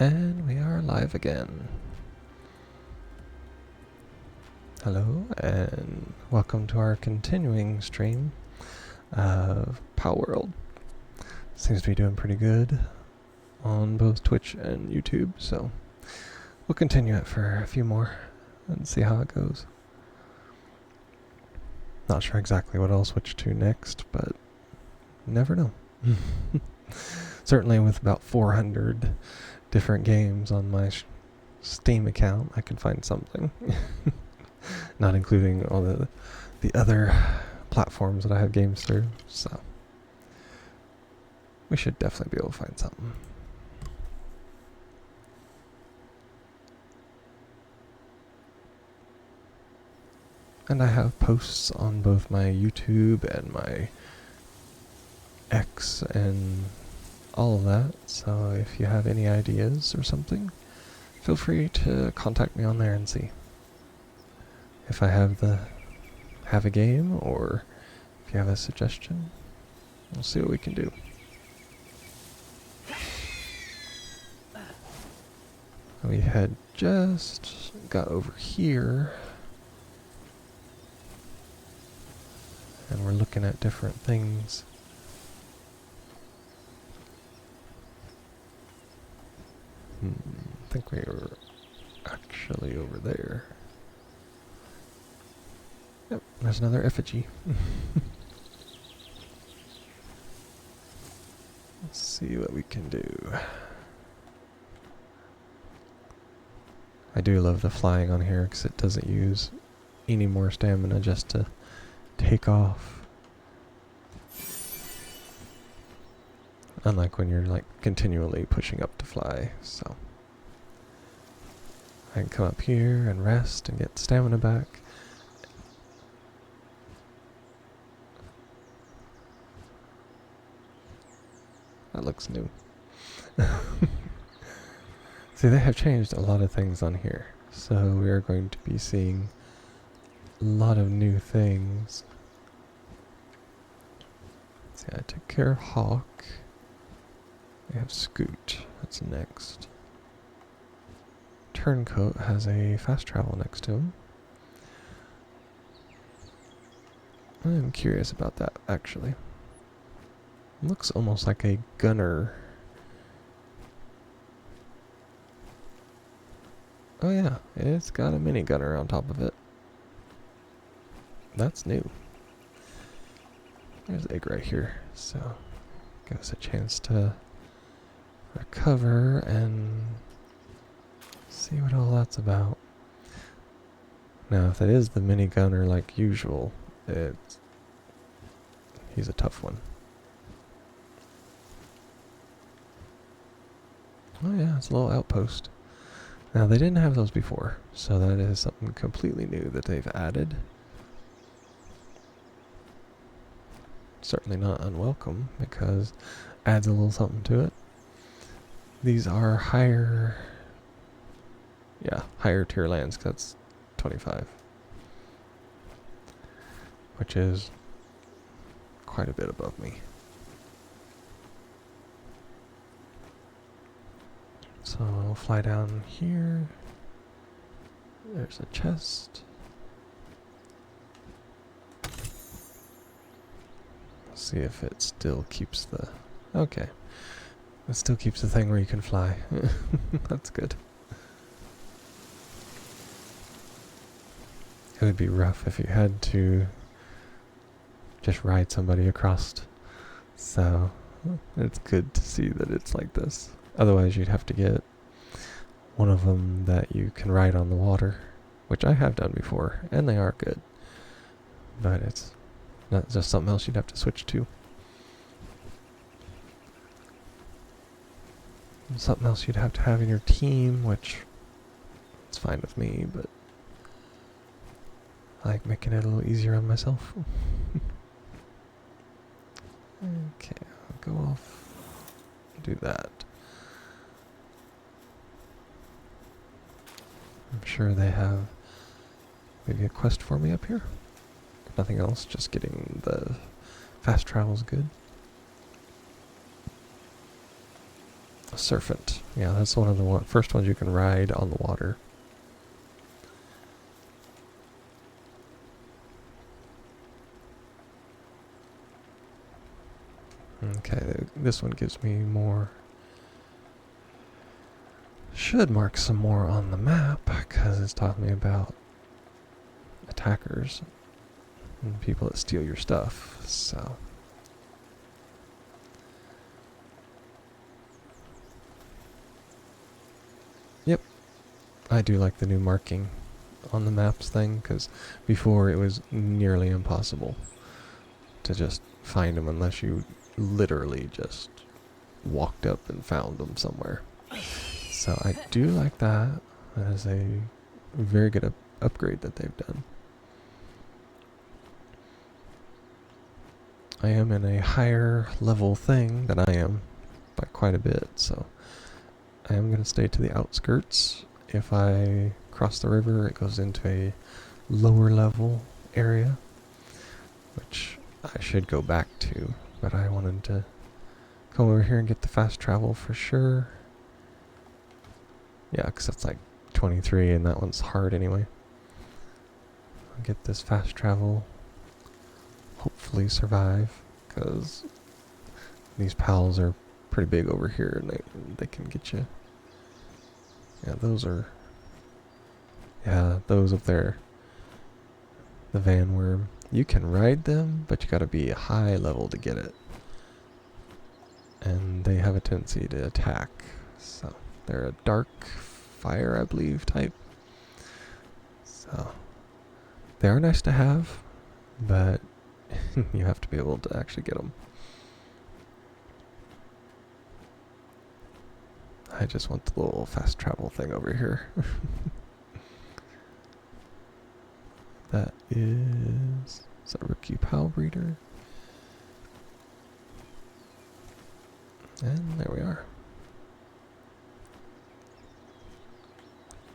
And we are live again. Hello, and welcome to our continuing stream of Palworld. Seems to be doing pretty good on both Twitch and YouTube, so we'll continue it for a few more and see how it goes. Not sure exactly what I'll switch to next, but never know. Certainly with about 400 different games on my Steam account, I can find something. Not including all the other platforms that I have games through, so we should definitely be able to find something. And I have posts on both my YouTube and my X and all of that, so if you have any ideas or something, feel free to contact me on there and see if I have a game, or if you have a suggestion. We'll see what we can do. We had just got over here, and we're looking at different things. I think we were actually over there. Yep, there's another effigy. Let's see what we can do. I do love the flying on here because it doesn't use any more stamina just to take off. Unlike when you're like continually pushing up to fly, so I can come up here and rest and get stamina back. That looks new. See, they have changed a lot of things on here, so we are going to be seeing a lot of new things. See, I took care of Hawk. We have Scoot, that's next. Turncoat has a fast travel next to him. I'm curious about that, actually. Looks almost like a gunner. Oh yeah, it's got a mini gunner on top of it. That's new. There's egg right here, so give us a chance to recover and see what all that's about. Now, if it is the mini gunner like usual, he's a tough one. Oh yeah, it's a little outpost. Now, they didn't have those before, so that is something completely new that they've added. Certainly not unwelcome, because it adds a little something to it. These are higher tier lands, 'cause that's 25. Which is quite a bit above me. So I'll fly down here. There's a chest. See if it still keeps the... Okay. It still keeps the thing where you can fly. That's good. It would be rough if you had to just ride somebody across. So it's good to see that it's like this. Otherwise you'd have to get one of them that you can ride on the water, which I have done before, and they are good. But it's not just something else you'd have to switch to. And something else you'd have to have in your team, which is fine with me, but I like making it a little easier on myself. Okay, I'll go off and do that. I'm sure they have maybe a quest for me up here. If nothing else, just getting the fast travel's good. A serpent. Yeah, that's one of the first ones you can ride on the water. Okay, this one gives me more. Should mark some more on the map because it's talking me about attackers and people that steal your stuff. So, yep, I do like the new marking on the maps thing because before it was nearly impossible to just find them unless you literally just walked up and found them somewhere. So I do like that. That is a very good upgrade that they've done. I am in a higher level thing than I am by quite a bit, so I am going to stay to the outskirts. If I cross the river, it goes into a lower level area, which I should go back to, but I wanted to come over here and get the fast travel for sure. Yeah, because that's like 23 and that one's hard anyway. I'll get this fast travel. Hopefully survive, because these pals are pretty big over here and they can get you. Yeah, those are... Yeah, those up there. The van worm. You can ride them, but you gotta be a high level to get it. And they have a tendency to attack. So, they're a dark fire, I believe, type. So, they are nice to have, but you have to be able to actually get them. I just want the little fast travel thing over here. That is that rookie pal breeder? And there we are.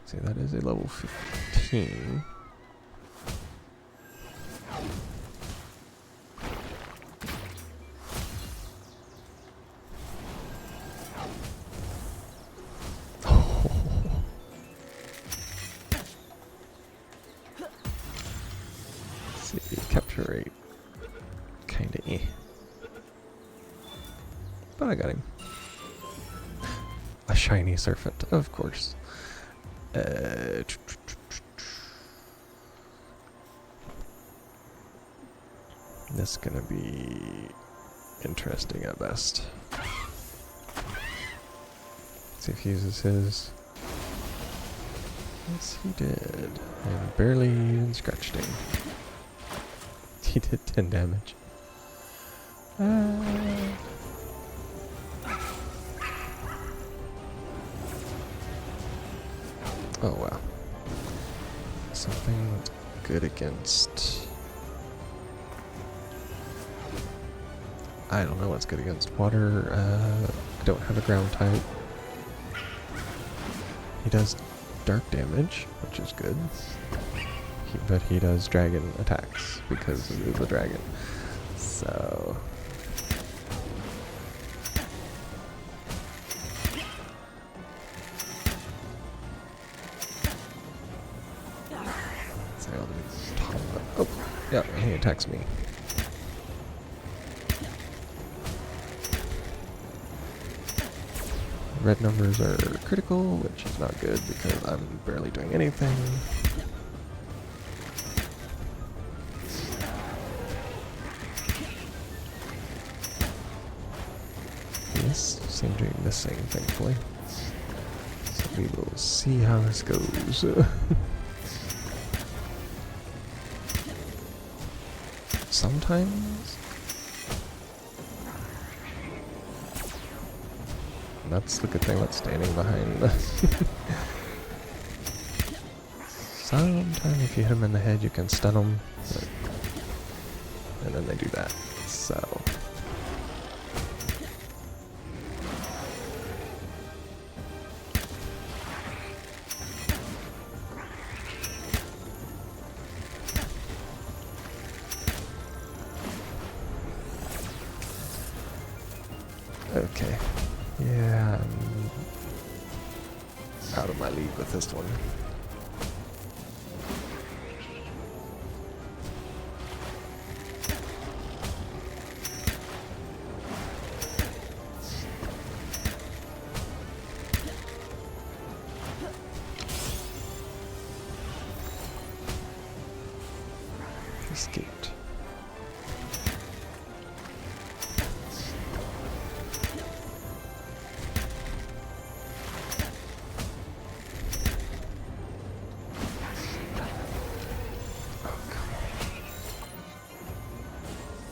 See, that is a level 15. Capture rate, kinda eh. But I got him. A shiny serpent, of course. This is gonna be interesting at best. See if he uses his. Yes, he did. And barely even scratched him. He did 10 damage. Oh wow. Something that's good against... I don't know what's good against water. I don't have a ground type. He does dark damage, which is good. But he does dragon attacks because it is a dragon. So... Oh, yeah, he attacks me. Red numbers are critical, which is not good because I'm barely doing anything. Yes, seems to be missing, thankfully. So we will see how this goes. Sometimes... That's the good thing about standing behind this. Sometimes if you hit them in the head, you can stun them. And then they do that. So... Okay. Yeah, I'm out of my league with this one. Escaped.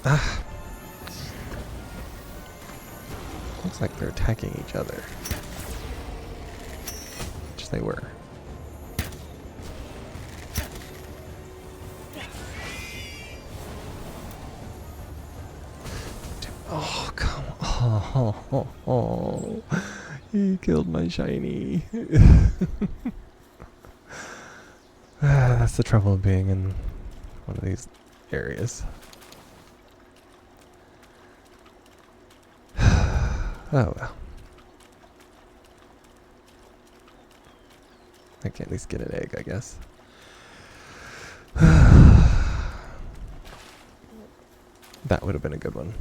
Ah! Looks like they're attacking each other. Which they were. Oh, come on. Oh, he killed my shiny. That's the trouble of being in one of these areas. Oh well. I can at least get an egg, I guess. That would have been a good one.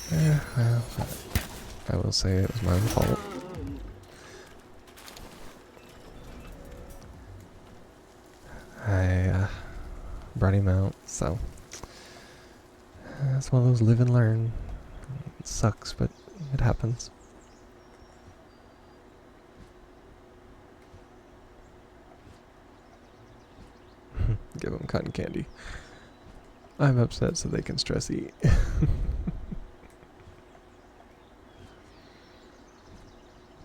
Yeah, well, I will say it was my own fault. I brought him out, so that's one of those live and learn. It sucks, but it happens. Give them cotton candy. I'm upset so they can stress eat.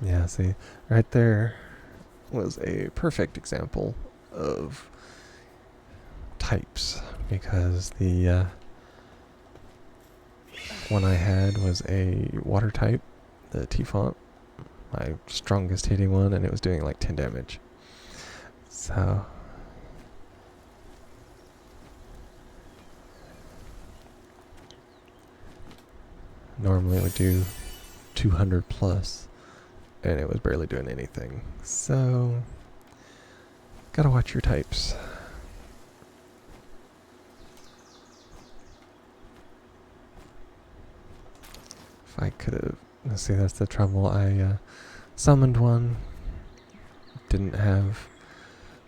Yeah, see, right there was a perfect example of types, because the one I had was a water type, the T-Font, my strongest hitting one, and it was doing like 10 damage. So normally it would do 200 plus, and it was barely doing anything. So gotta watch your types. If I could have, let's see, that's the trouble. I summoned one, didn't have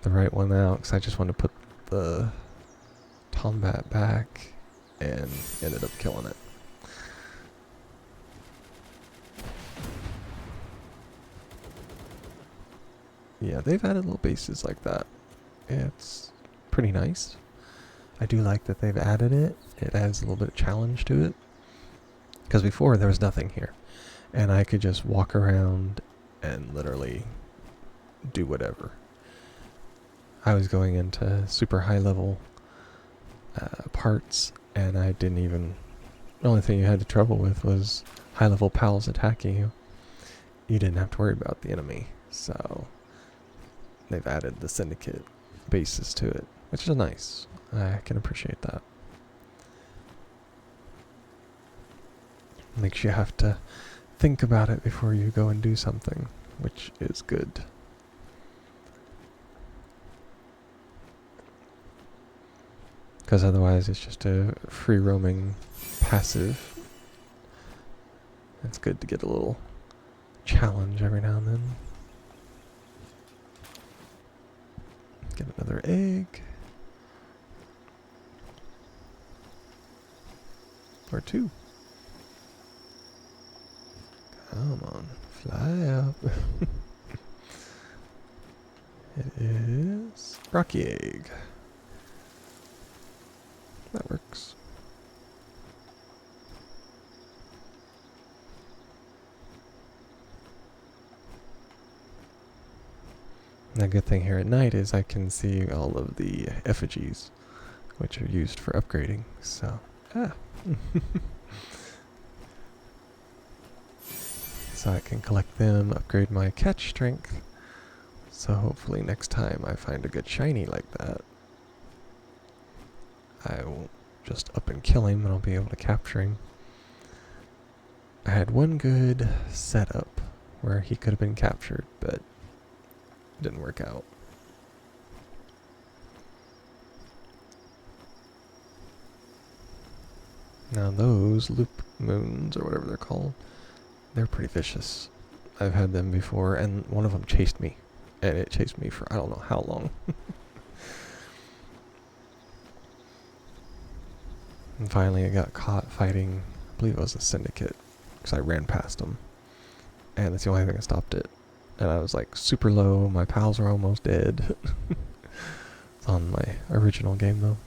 the right one out because I just wanted to put the Tombat back, and ended up killing it. Yeah, they've added little bases like that. It's pretty nice. I do like that they've added it. It adds a little bit of challenge to it. Because before there was nothing here. And I could just walk around and literally do whatever. I was going into super high level parts, and I didn't even... The only thing you had trouble with was high level pals attacking you. You didn't have to worry about the enemy. So they've added the syndicate bases to it, which is nice. I can appreciate that. Makes you have to think about it before you go and do something, which is good. Because otherwise it's just a free roaming passive. It's good to get a little challenge every now and then. Get another egg. Or two. Come on, fly up. It is Rocky Egg. That works. The good thing here at night is I can see all of the effigies, which are used for upgrading, so... So I can collect them, upgrade my catch strength, So hopefully next time I find a good shiny like that, I won't just up and kill him and I'll be able to capture him. I had one good setup where he could have been captured, but it didn't work out. Now those loop moons, or whatever they're called, they're pretty vicious. I've had them before, and one of them chased me. And it chased me for I don't know how long. And finally I got caught fighting, I believe it was a syndicate, because I ran past them. And that's the only thing that stopped it. And I was like super low, my pals were almost dead. It's on my original game though.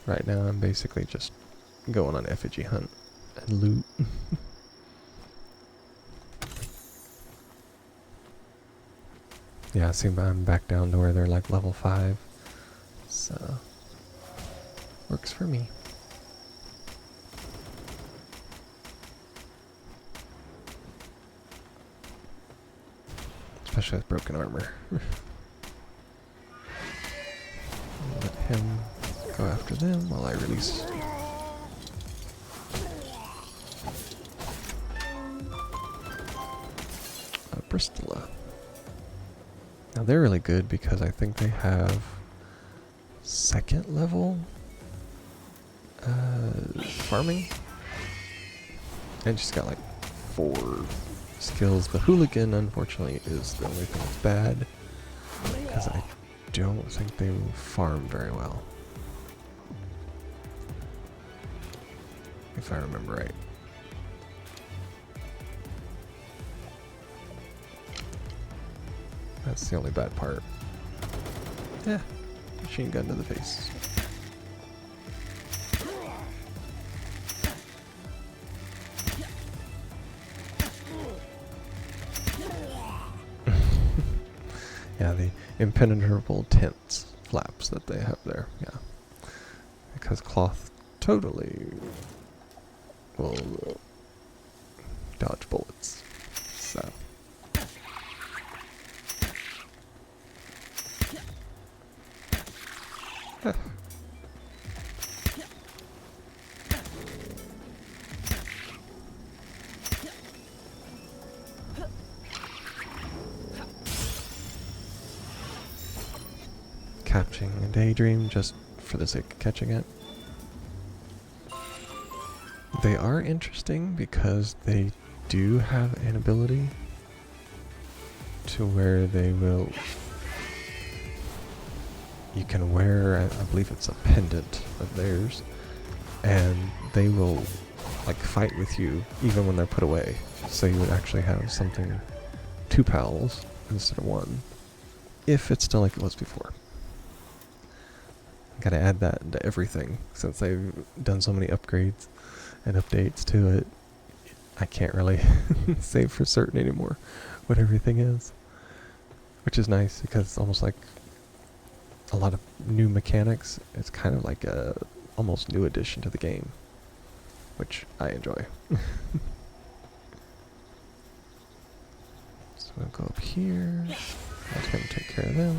Right now I'm basically just going on effigy hunt and loot. Yeah, see, I'm back down to where they're like level 5. So, works for me. Especially with broken armor. Let him go after them while I release. A Bristol. Now they're really good because I think they have 2nd level farming. And she's got like 4 skills. The hooligan, unfortunately, is the only thing that's bad because I don't think they farm very well. If I remember right. That's the only bad part. Yeah, machine gun to the face. Yeah, the impenetrable tents flaps that they have there. Yeah, because cloth totally will dodge bullets. So. Catching a daydream just for the sake of catching it. They are interesting because they do have an ability to where they will... You can wear, I believe it's a pendant of theirs, and they will like fight with you even when they're put away. So you would actually have something, 2 pals instead of 1, if it's still like it was before. Gotta add that into everything since they've done so many upgrades and updates to it. I can't really say for certain anymore what everything is, which is nice because it's almost like a lot of new mechanics. It's kind of like a almost new addition to the game, which I enjoy. So we'll go up here. Let him take care of them.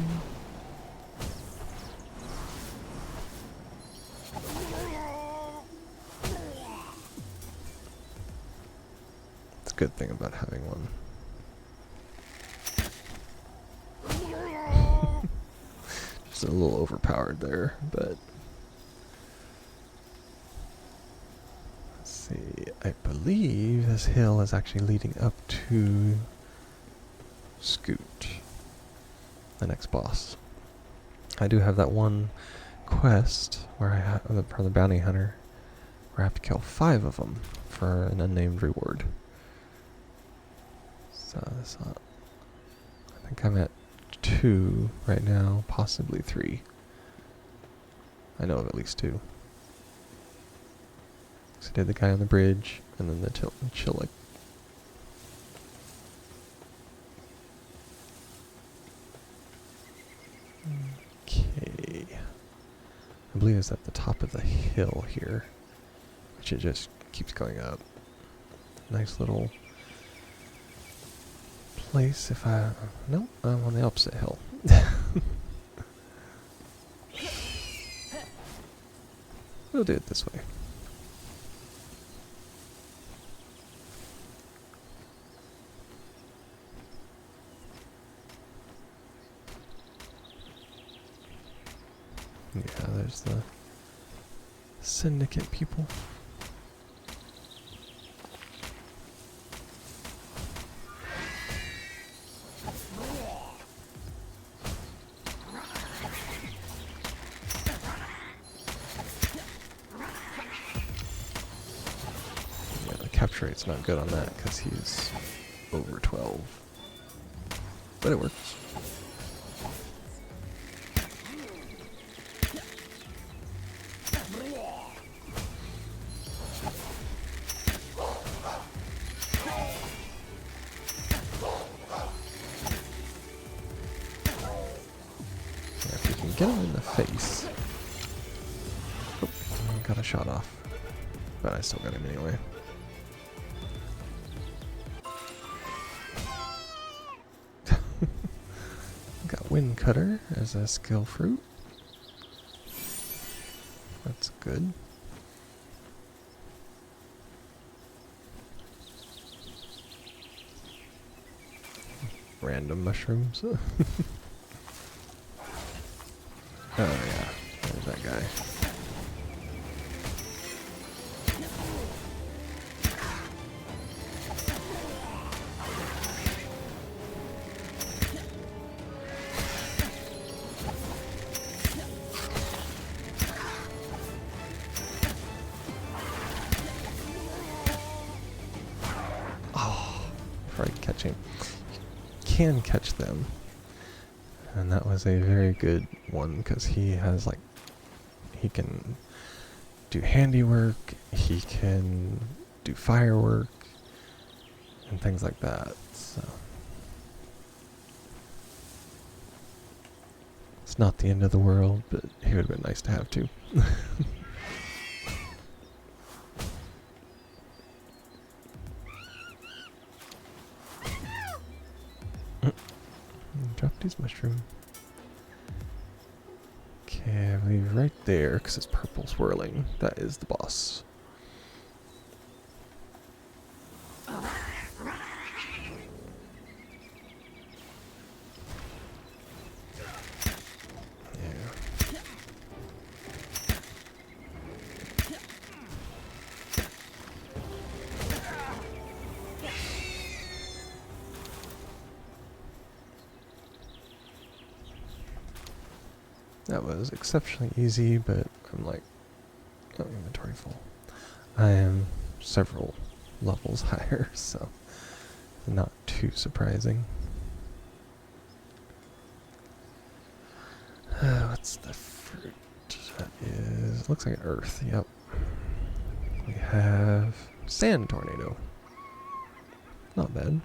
It's a good thing about having one. Just a little overpowered there, but let's see. I believe this hill is actually leading up to Scoot, the next boss. I do have that one quest where I have for the bounty hunter, where I have to kill 5 of them for an unnamed reward. So I think I'm at 2 right now, possibly 3. I know of at least 2. So I did the guy on the bridge, and then the Chillick. Okay. I believe it's at the top of the hill here, which it just keeps going up. Nice little place if I... Nope, I'm on the opposite hill. We'll do it this way. Yeah, there's the syndicate people. Yeah, the capture rate's not good on that because he's over 12. But it works. Get him in the face. Oh, got a shot off. But I still got him anyway. Got Wind Cutter as a skill fruit. That's good. Random mushrooms. Oh yeah, there's that guy. Oh, before I catch him. You can catch them. And that was a very good one because he has like, he can do handiwork, he can do firework, and things like that. So it's not the end of the world, but he would have been nice to have too. Drop these mushrooms. Okay, I believe right there, because it's purple swirling, that is the boss. Yeah. That was exceptionally easy, but I'm like, oh, inventory full. I am several levels higher, so not too surprising. What's the fruit? That is, looks like an earth, yep. We have Sand Tornado. Not bad.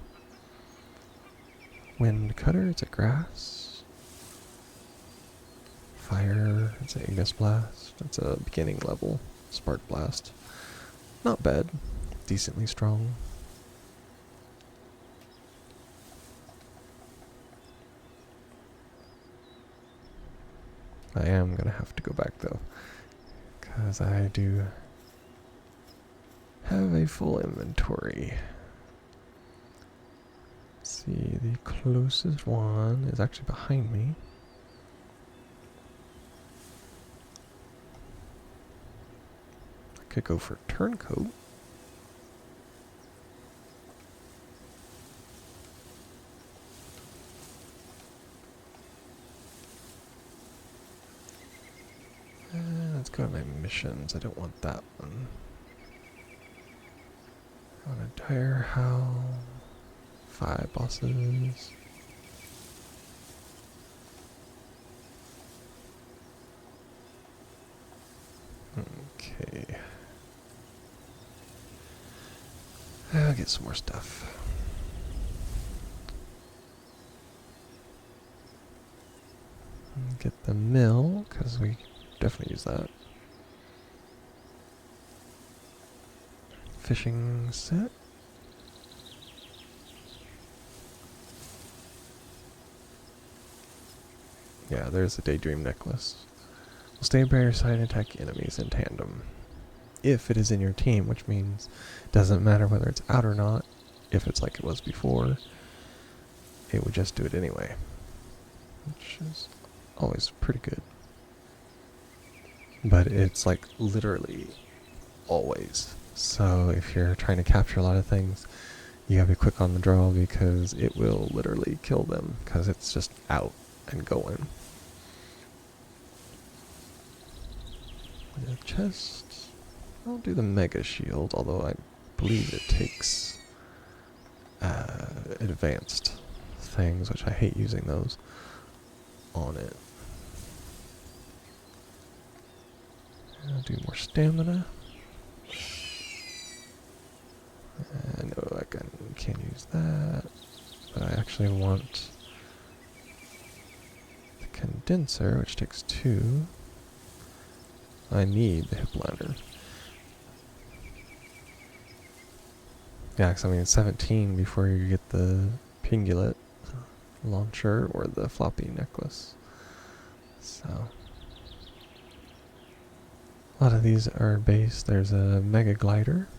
Wind Cutter, it's a grass. Fire, it's an Ignis Blast. It's a beginning level Spark Blast. Not bad. Decently strong. I am gonna have to go back though, because I do have a full inventory. Let's see, the closest one is actually behind me. Could go for Turncoat. Let's go to my missions. I don't want that one. I want a Dire Howl. 5 bosses. Okay. I'll get some more stuff. Get the mill, because we definitely use that. Fishing set. Yeah, there's the Daydream necklace. Will stay by your side and attack enemies in tandem. If it is in your team, which means it doesn't matter whether it's out or not. If it's like it was before, it would just do it anyway. Which is always pretty good. But it's like literally always. So if you're trying to capture a lot of things, you gotta be quick on the draw because it will literally kill them because it's just out and going. The chest. I'll do the mega shield, although I believe it takes advanced things, which I hate using those on it. I'll do more stamina. No, I can't use that. But I actually want the condenser, which takes 2. I need the hip ladder. Yeah, because I mean it's 17 before you get the pingulet launcher or the floppy necklace. So a lot of these are base. There's a mega glider.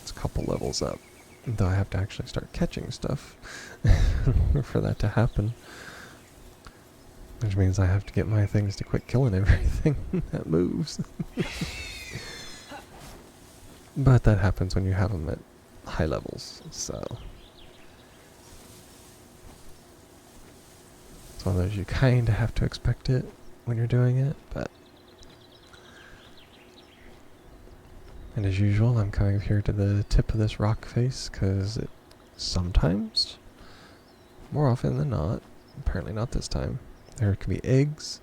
It's a couple levels up. Though I have to actually start catching stuff for that to happen. Which means I have to get my things to quit killing everything that moves. But that happens when you have them at high levels, so. It's one of those you kind of have to expect it when you're doing it, but. And as usual, I'm coming here to the tip of this rock face, because it sometimes, more often than not, apparently not this time, there can be eggs,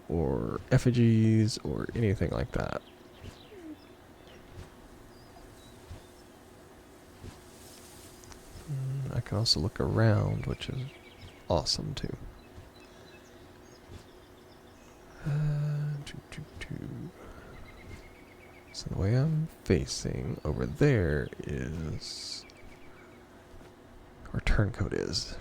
or effigies, or anything like that. I can also look around, which is awesome too. So the way I'm facing over there is where turncoat is.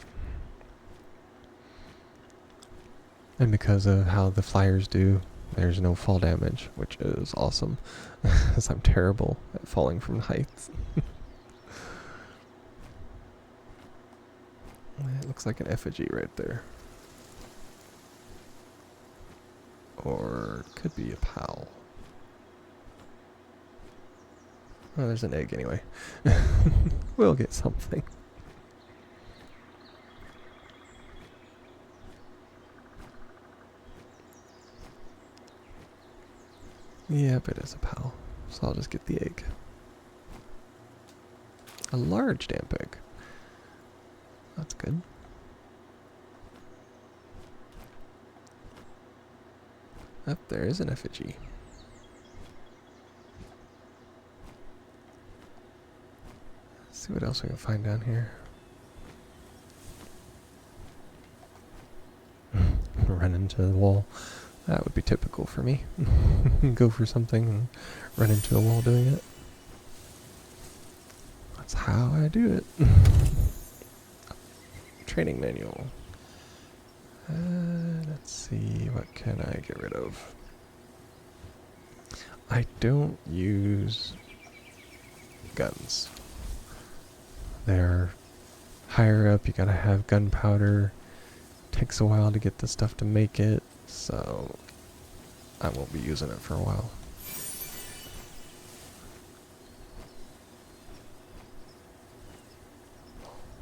And because of how the flyers do, there's no fall damage, which is awesome, because I'm terrible at falling from heights. It looks like an effigy right there. Or could be a pal. Oh, there's an egg anyway. We'll get something. Yep, it is a pal. So I'll just get the egg. A large damp egg. That's good. Up there is an effigy. Let's see what else we can find down here. Run into the wall. That would be typical for me. Go for something and run into a wall doing it. That's how I do it. Training manual. Let's see, what can I get rid of? I don't use guns. They're higher up, you gotta have gunpowder. Takes a while to get the stuff to make it, so I won't be using it for a while.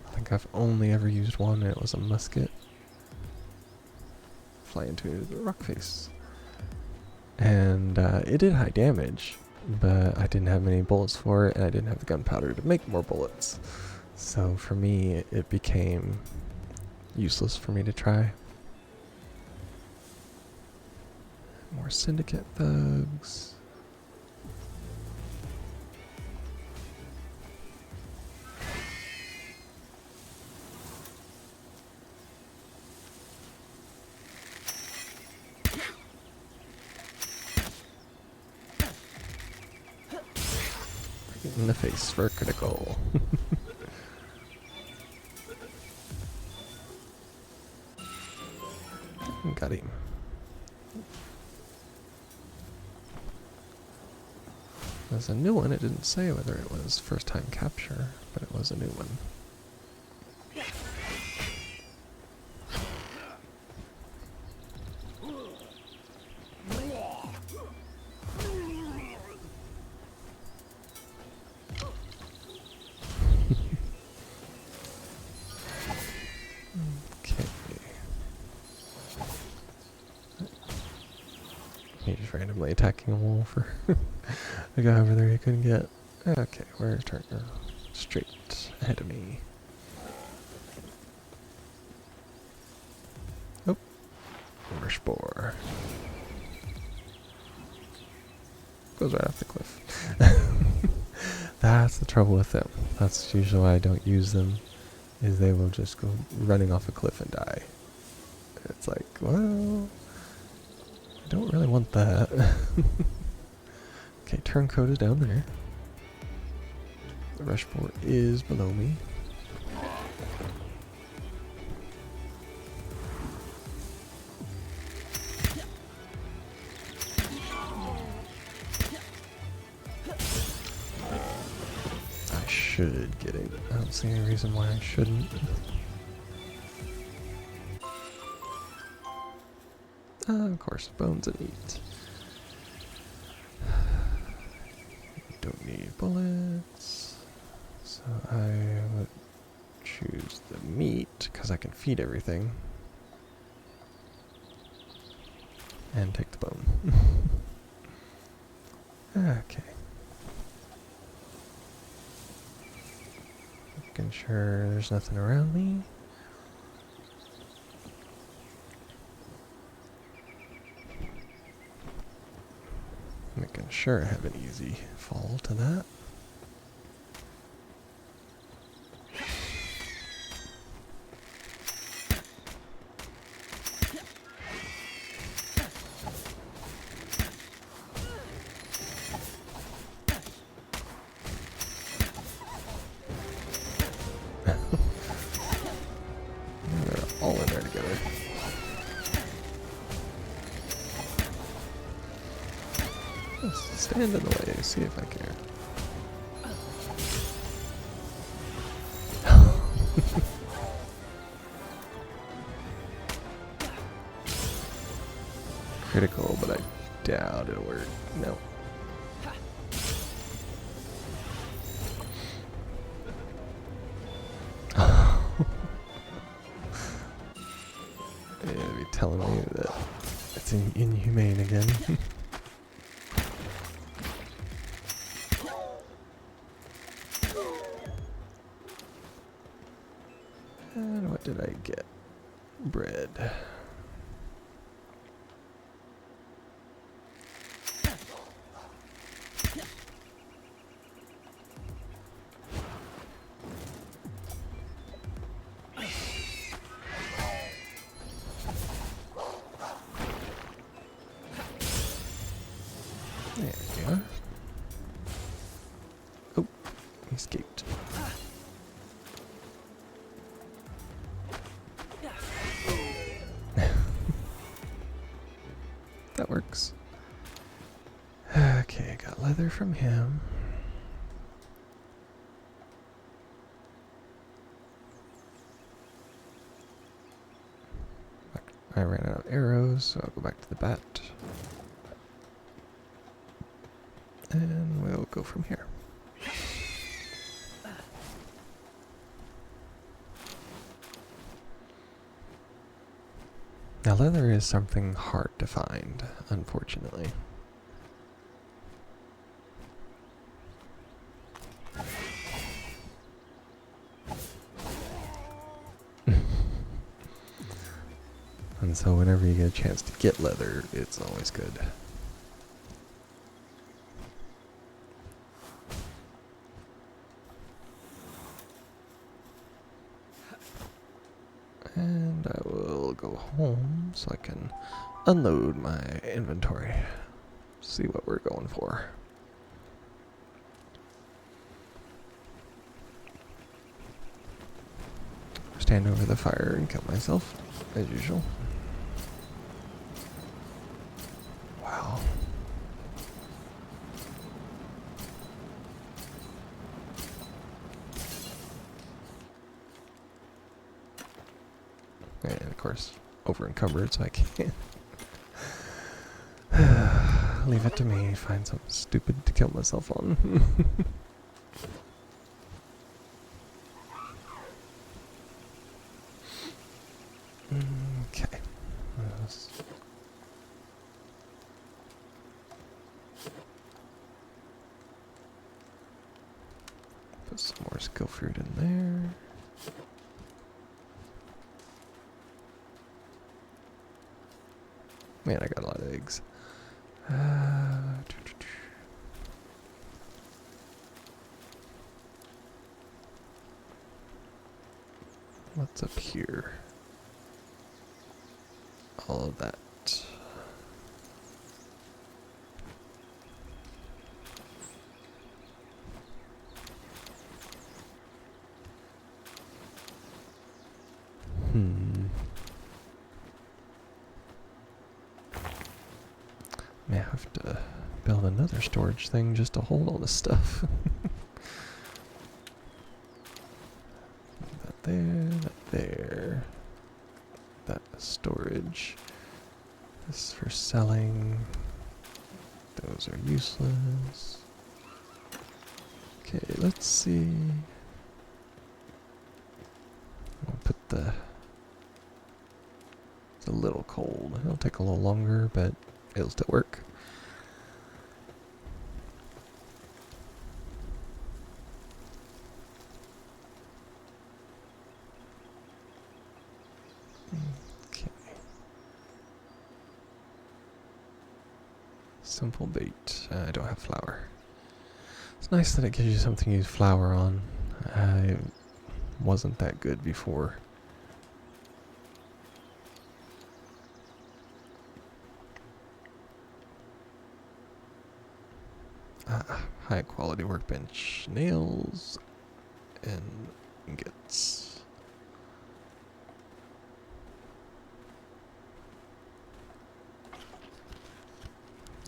I think I've only ever used one, and it was a musket. Fly into the rock face. And it did high damage, but I didn't have many bullets for it, and I didn't have the gunpowder to make more bullets. So for me, it became useless for me to try. More syndicate thugs. Hit in the face for a critical. Got him. There's a new one. It didn't say whether it was first time capture, but it was a new one. He's just randomly attacking a wall for a guy over there he couldn't get. Okay, where's turn? Straight ahead of me. Oh, more spore. Goes right off the cliff. That's the trouble with them. That's usually why I don't use them, is they will just go running off a cliff and die. It's like, well, I don't really want that. Okay, turncoat is down there. The rush spore is below me. I should get it. I don't see any reason why I shouldn't. Of course, bones and meat. Don't need bullets. So I would choose the meat, because I can feed everything. And take the bone. Okay. Making sure there's nothing around me. Making sure I have an easy fall to that. They're all in there together. Let's stand in the way, see if I care. Critical, but I doubt it'll work. No. They'd be telling me that it's inhumane again. And what did I get? Bread. There we are. Oh, he escaped. That works. Okay, got leather from him. I ran out of arrows, so I'll go back to the bat. And we'll go from here. Now, leather is something hard to find, unfortunately. And so whenever you get a chance to get leather, it's always good. And I will go home so I can unload my inventory. See what we're going for. stand over the fire and kill myself, as usual. Wow. And of course, over encumbered, so I can't. Leave it to me, find something stupid to kill myself on. Okay. Put some more skill fruit in there. Man, I got a lot of eggs. What's up here? All of that. May have to build another storage thing just to hold all this stuff. That there, that there. That storage. This for selling. Those are useless. Okay, let's see. I'll put the... It's a little cold. It'll take a little longer, but it'll still work. Okay. Simple bait. I don't have flour. It's nice that it gives you something to use flour on. I wasn't that good before. High quality workbench. Nails and ingots.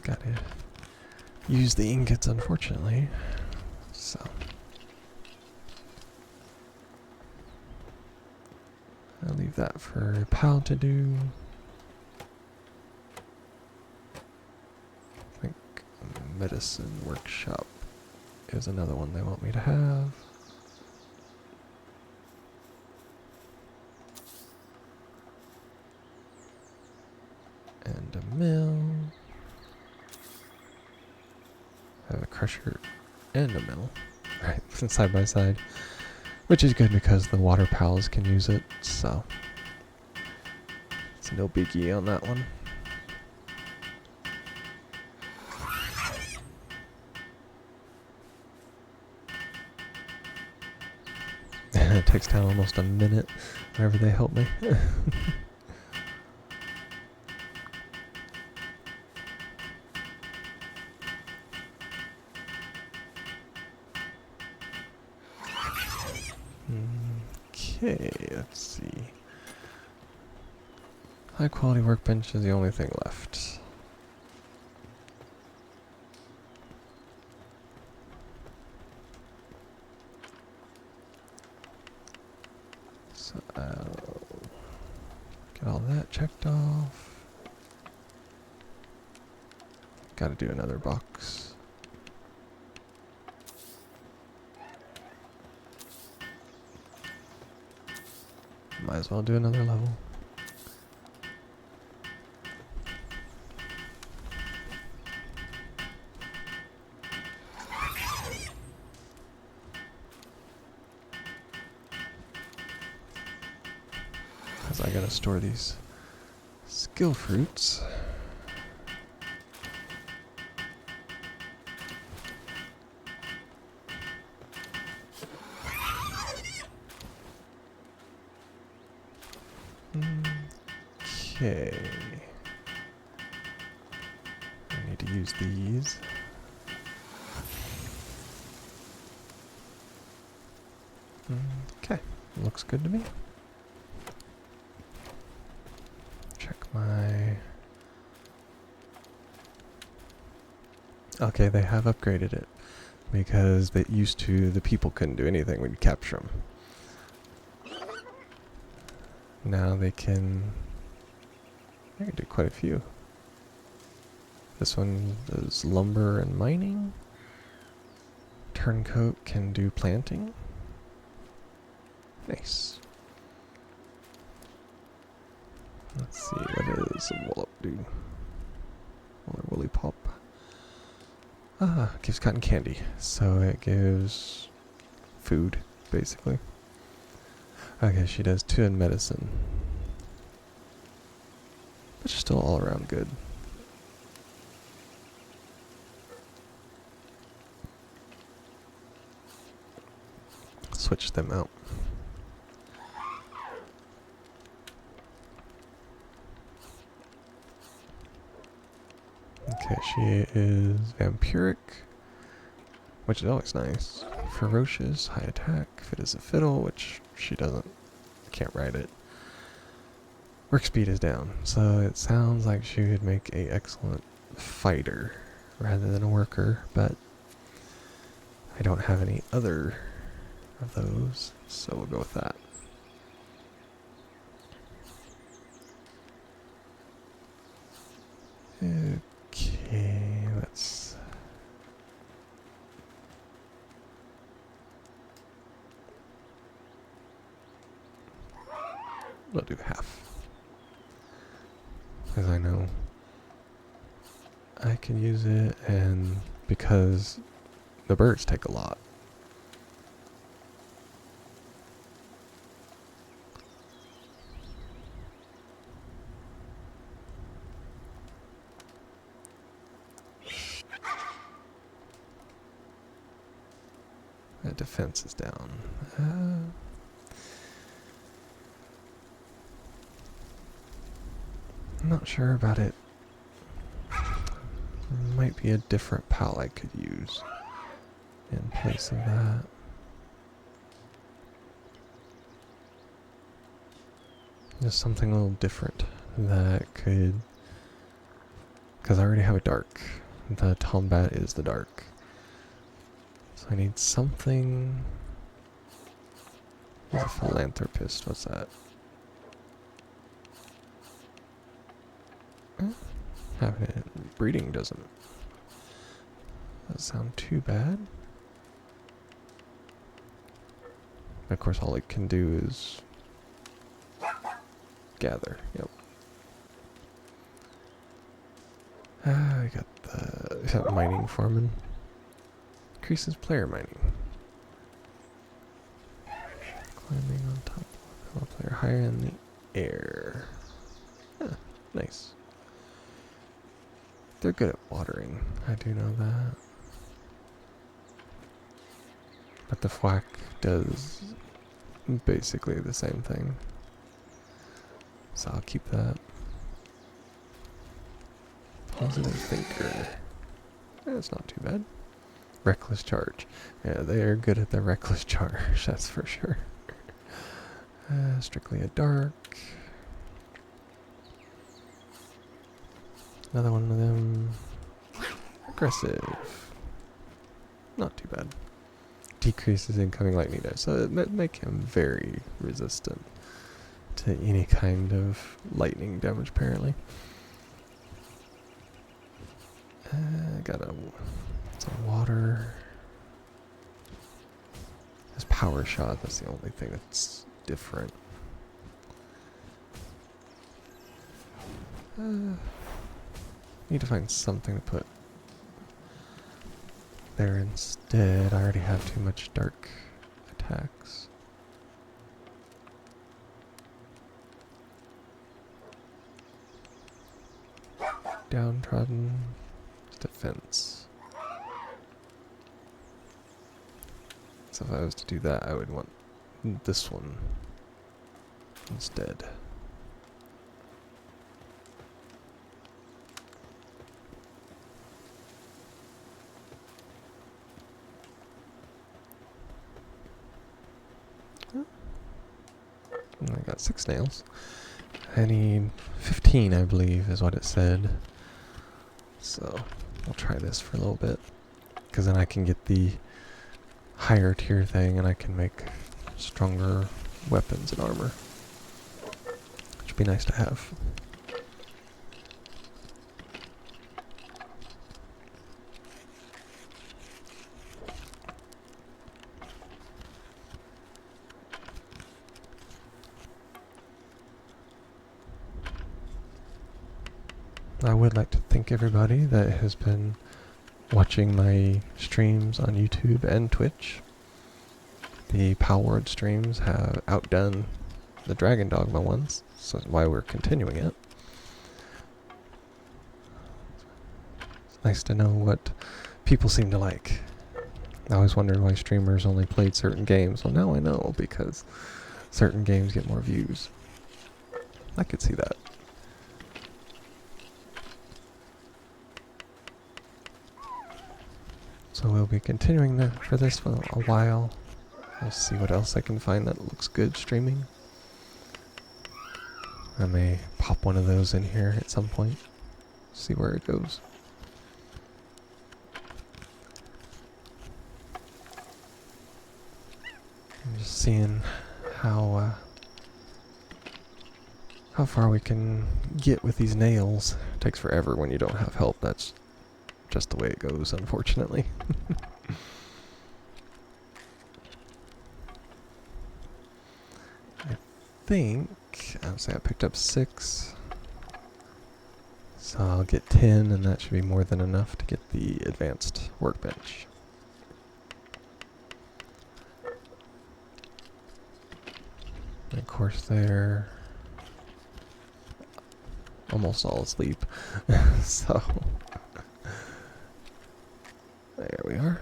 Gotta use the ingots, unfortunately. So I'll leave that for Pal to do. I think medicine workshop is another one they want me to have. And a mill. I have a crusher and a mill. Right, side by side. Which is good because the water pals can use it, so it's no biggie on that one. It takes down almost a minute whenever they help me. Okay, let's see. High quality workbench is the only thing left. So I'll get all that checked off. Gotta do another box. Might as well do another level. Because I gotta store these skill fruits. Okay. I need to use these. Okay, looks good to me. my... Okay, they have upgraded it. Because they used to, the people couldn't do anything when you capture them. Now they can do quite a few. This one does lumber and mining. Turncoat can do planting. Nice. Let's see, what does a wallop do? Or woolly pop. Gives cotton candy. So it gives food, basically. Okay, she does 2 in medicine. But she's still all around good. Switch them out. Okay, she is vampiric, which is always nice. Ferocious, high attack, fit as a fiddle, which she doesn't, can't ride it. Work speed is down, so it sounds like she would make a excellent fighter rather than a worker, but I don't have any other of those, so we'll go with that. Okay, let's... We'll do half. Because I know I can use it, and because the birds take a lot. That defense is down. I'm not sure about it. Might be a different pal I could use in place of that. Just something a little different that could... Because I already have a dark. The Tombat is the dark. So I need something... What's a philanthropist? What's that? Having it breeding doesn't sound too bad. Of course, all it can do is gather. Yep. I got the mining foreman. Increases player mining. Climbing on top of a player higher in the air. Huh, nice. They're good at watering. I do know that. But the thwack does basically the same thing. So I'll keep that. Positive thinker. That's not too bad. Reckless charge. Yeah, they are good at the reckless charge, that's for sure. Strictly a dark. Another one of them. Aggressive. Not too bad. Decreases incoming lightning damage, so it make him very resistant to any kind of lightning damage, apparently. Got it's a water. This power shot, that's the only thing that's different. Need to find something to put there instead. I already have too much dark attacks. Downtrodden defense. So if I was to do that, I would want this one instead. And I got 6 nails. I need 15, I believe, is what it said. So I'll try this for a little bit, because then I can get the higher tier thing and I can make stronger weapons and armor, which would be nice to have. I would like to thank everybody that has been watching my streams on YouTube and Twitch. The Palworld streams have outdone the Dragon Dogma ones, so that's why we're continuing it. It's nice to know what people seem to like. I always wondered why streamers only played certain games. Well, now I know, because certain games get more views. I could see that. So we'll be continuing for this for a while. I'll see what else I can find that looks good streaming. I may pop one of those in here at some point. See where it goes. I'm just seeing how far we can get with these nails. It takes forever when you don't have help. That's just the way it goes, unfortunately. I think, I'll say I picked up 6. So I'll get 10, and that should be more than enough to get the advanced workbench. And of course they're almost all asleep. So there we are.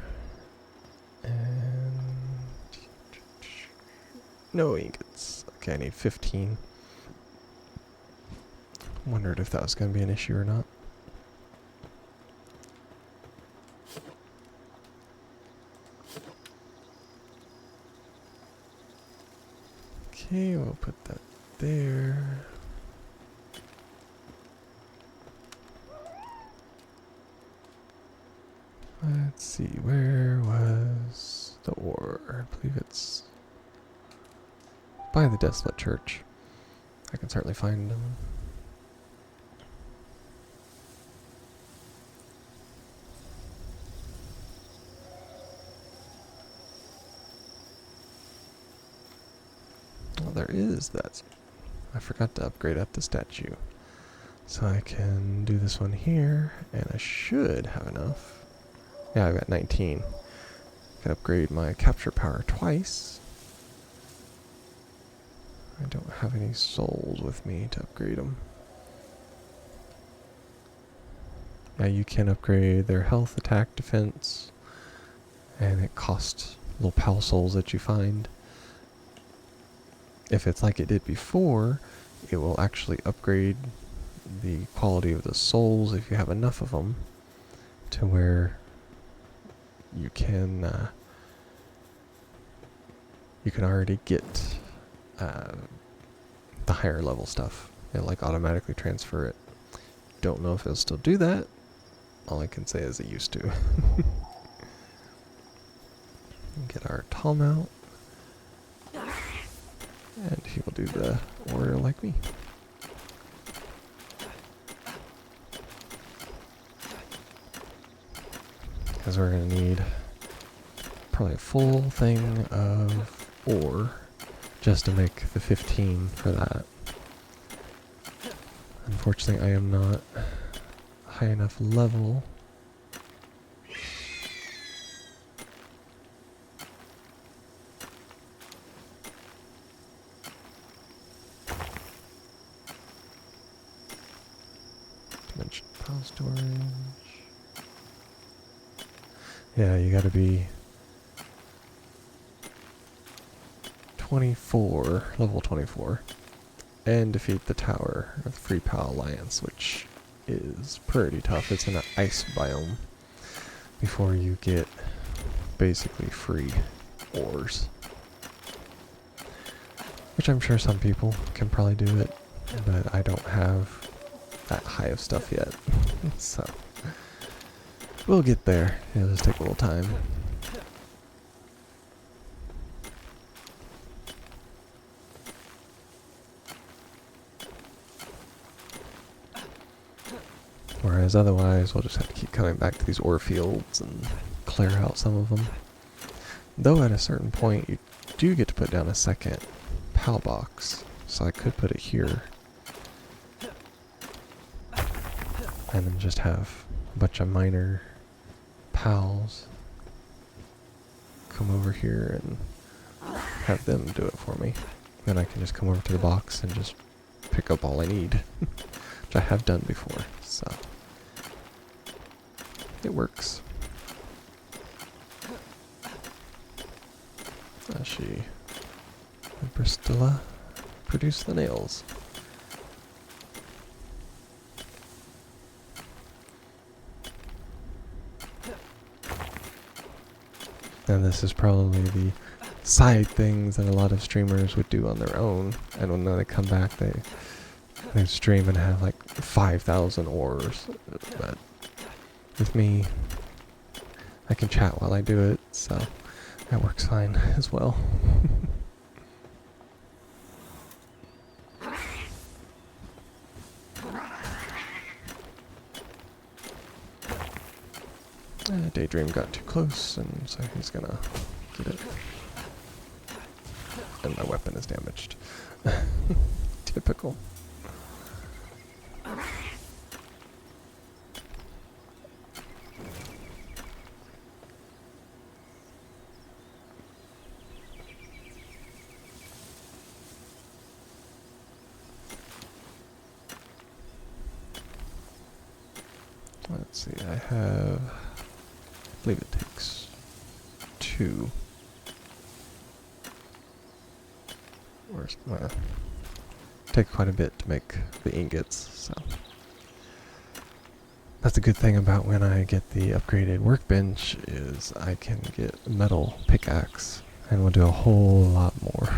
And no ingots. Okay, I need 15. Wondered if that was going to be an issue or not. Okay, we'll put that there. Let's see, where was the ore? I believe it's by the Desolate Church. I can certainly find them. Well, there is that. I forgot to upgrade up the statue. So I can do this one here, and I should have enough. Yeah, I've got 19. I can upgrade my capture power twice. I don't have any souls with me to upgrade them. Yeah, you can upgrade their health, attack, defense, and it costs little pal souls that you find. If it's like it did before, it will actually upgrade the quality of the souls if you have enough of them to where you can already get the higher level stuff. It'll like automatically transfer it. Don't know if it'll still do that. All I can say is it used to. Get our tall mount. And he will do the order like me. Because we're going to need probably a full thing of ore just to make the 15 for that. Unfortunately, I am not high enough level. Dimension power storage. Yeah, you gotta be 24, level 24, and defeat the Tower of the Free Pal Alliance, which is pretty tough. It's in an ice biome before you get basically free ores. Which I'm sure some people can probably do it but I don't have that high of stuff yet. So we'll get there. It'll just take a little time. Whereas otherwise, we'll just have to keep coming back to these ore fields and clear out some of them. Though at a certain point, you do get to put down a second PAL box. So I could put it here. And then just have a bunch of minor PALs come over here and have them do it for me. Then I can just come over to the box and just pick up all I need. Which I have done before, so it works. She, Bristilla, produce the nails. And this is probably the side things that a lot of streamers would do on their own. And when they come back, they stream and have like 5,000 ores. But with me, I can chat while I do it, so that works fine as well. Daydream got too close, and so he's gonna get it. And my weapon is damaged. Typical. Let's see, I believe it takes 2. Well, take quite a bit to make the ingots, so that's a good thing about when I get the upgraded workbench is I can get a metal pickaxe and will do a whole lot more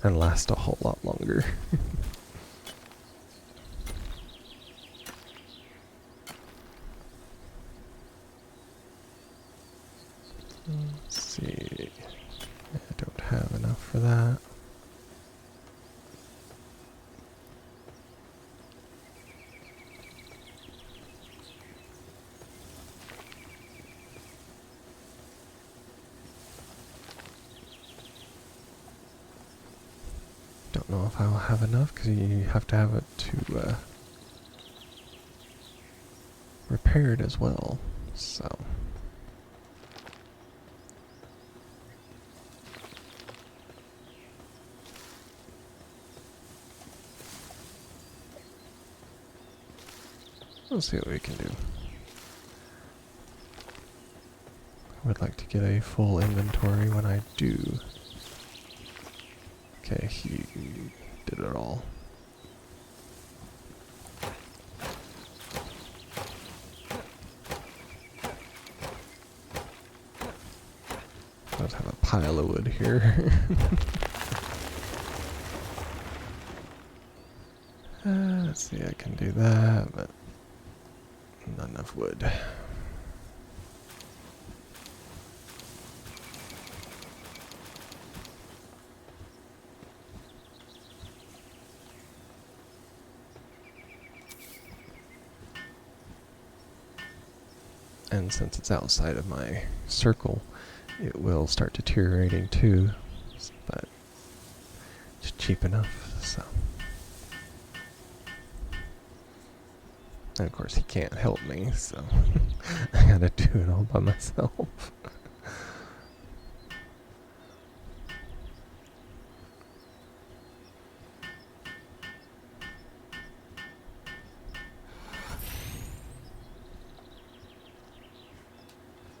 and last a whole lot longer. Let's see, I don't have enough for that. Don't know if I'll have enough because you have to have it to repair it as well, so. We'll see what we can do. I would like to get a full inventory when I do. Okay, he did it all. Let's have a pile of wood here. Let's see, I can do that, but not enough wood. And since it's outside of my circle, it will start deteriorating too, but it's cheap enough, so. And of course he can't help me, so I gotta do it all by myself.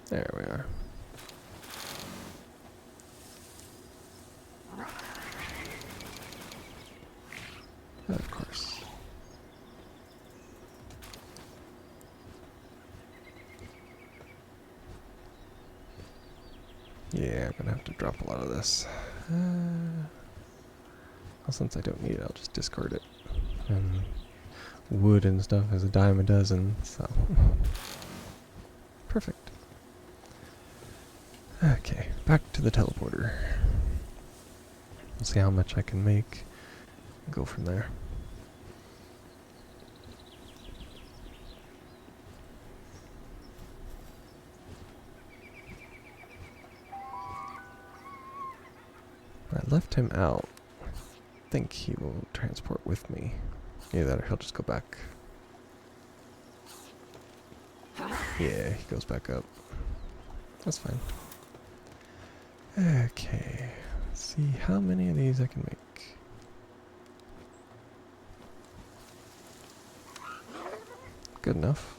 There we are. Of course. Yeah, I'm gonna have to drop a lot of this. Well, since I don't need it, I'll just discard it. And wood and stuff is a dime a dozen, so perfect. Okay, back to the teleporter. Let's see how much I can make. Go from there. I left him out. I think he will transport with me. Either that or he'll just go back. Yeah, he goes back up. That's fine. Okay, let's see how many of these I can make. Good enough.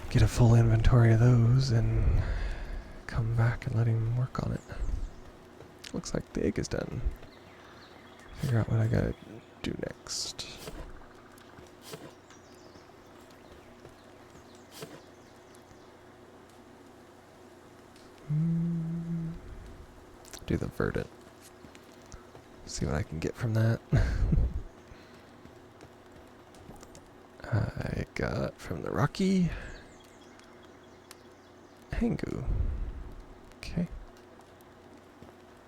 Get a full inventory of those and come back and let him work on it. Looks like the egg is done. Figure out what I gotta do next. Do the verdant. See what I can get from that. I got from the Rocky Hangu. Okay.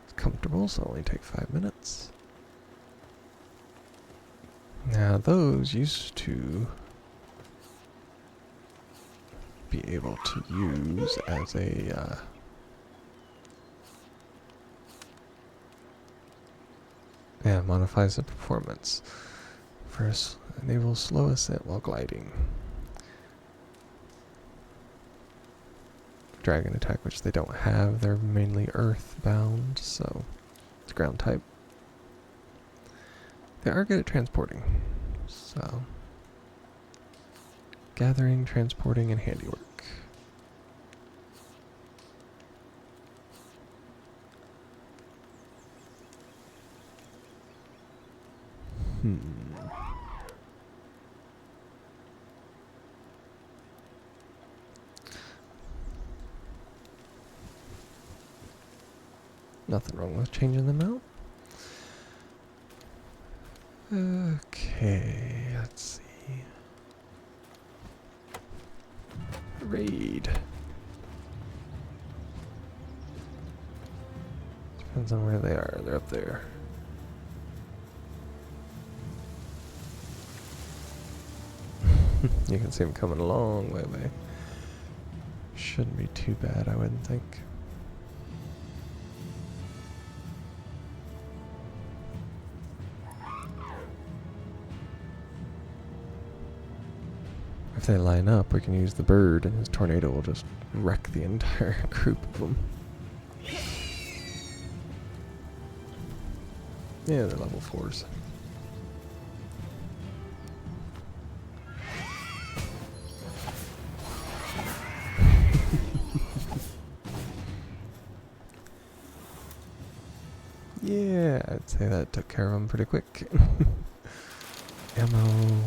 It's comfortable, so only take 5 minutes. Now those used to be able to use as a modifies the performance. First, enable slow ascent while gliding. Dragon attack, which they don't have. They're mainly earth bound, so it's ground type. They are good at transporting, so gathering, transporting, and handiwork. Nothing wrong with changing them out. Okay, let's see. Raid. Depends on where they are. They're up there. You can see them coming a long way away. Shouldn't be too bad, I wouldn't think. If they line up, we can use the bird, and his tornado will just wreck the entire group of them. Yeah, they're level 4s. Yeah, I'd say that took care of them pretty quick. Ammo,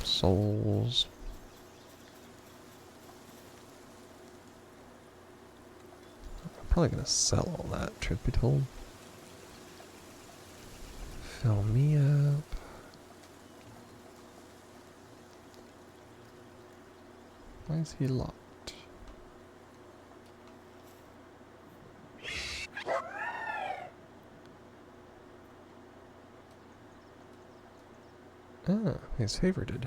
souls. I'm probably gonna sell all that, truth be told. Fill me up. Why is he locked? Ah, he's favorited.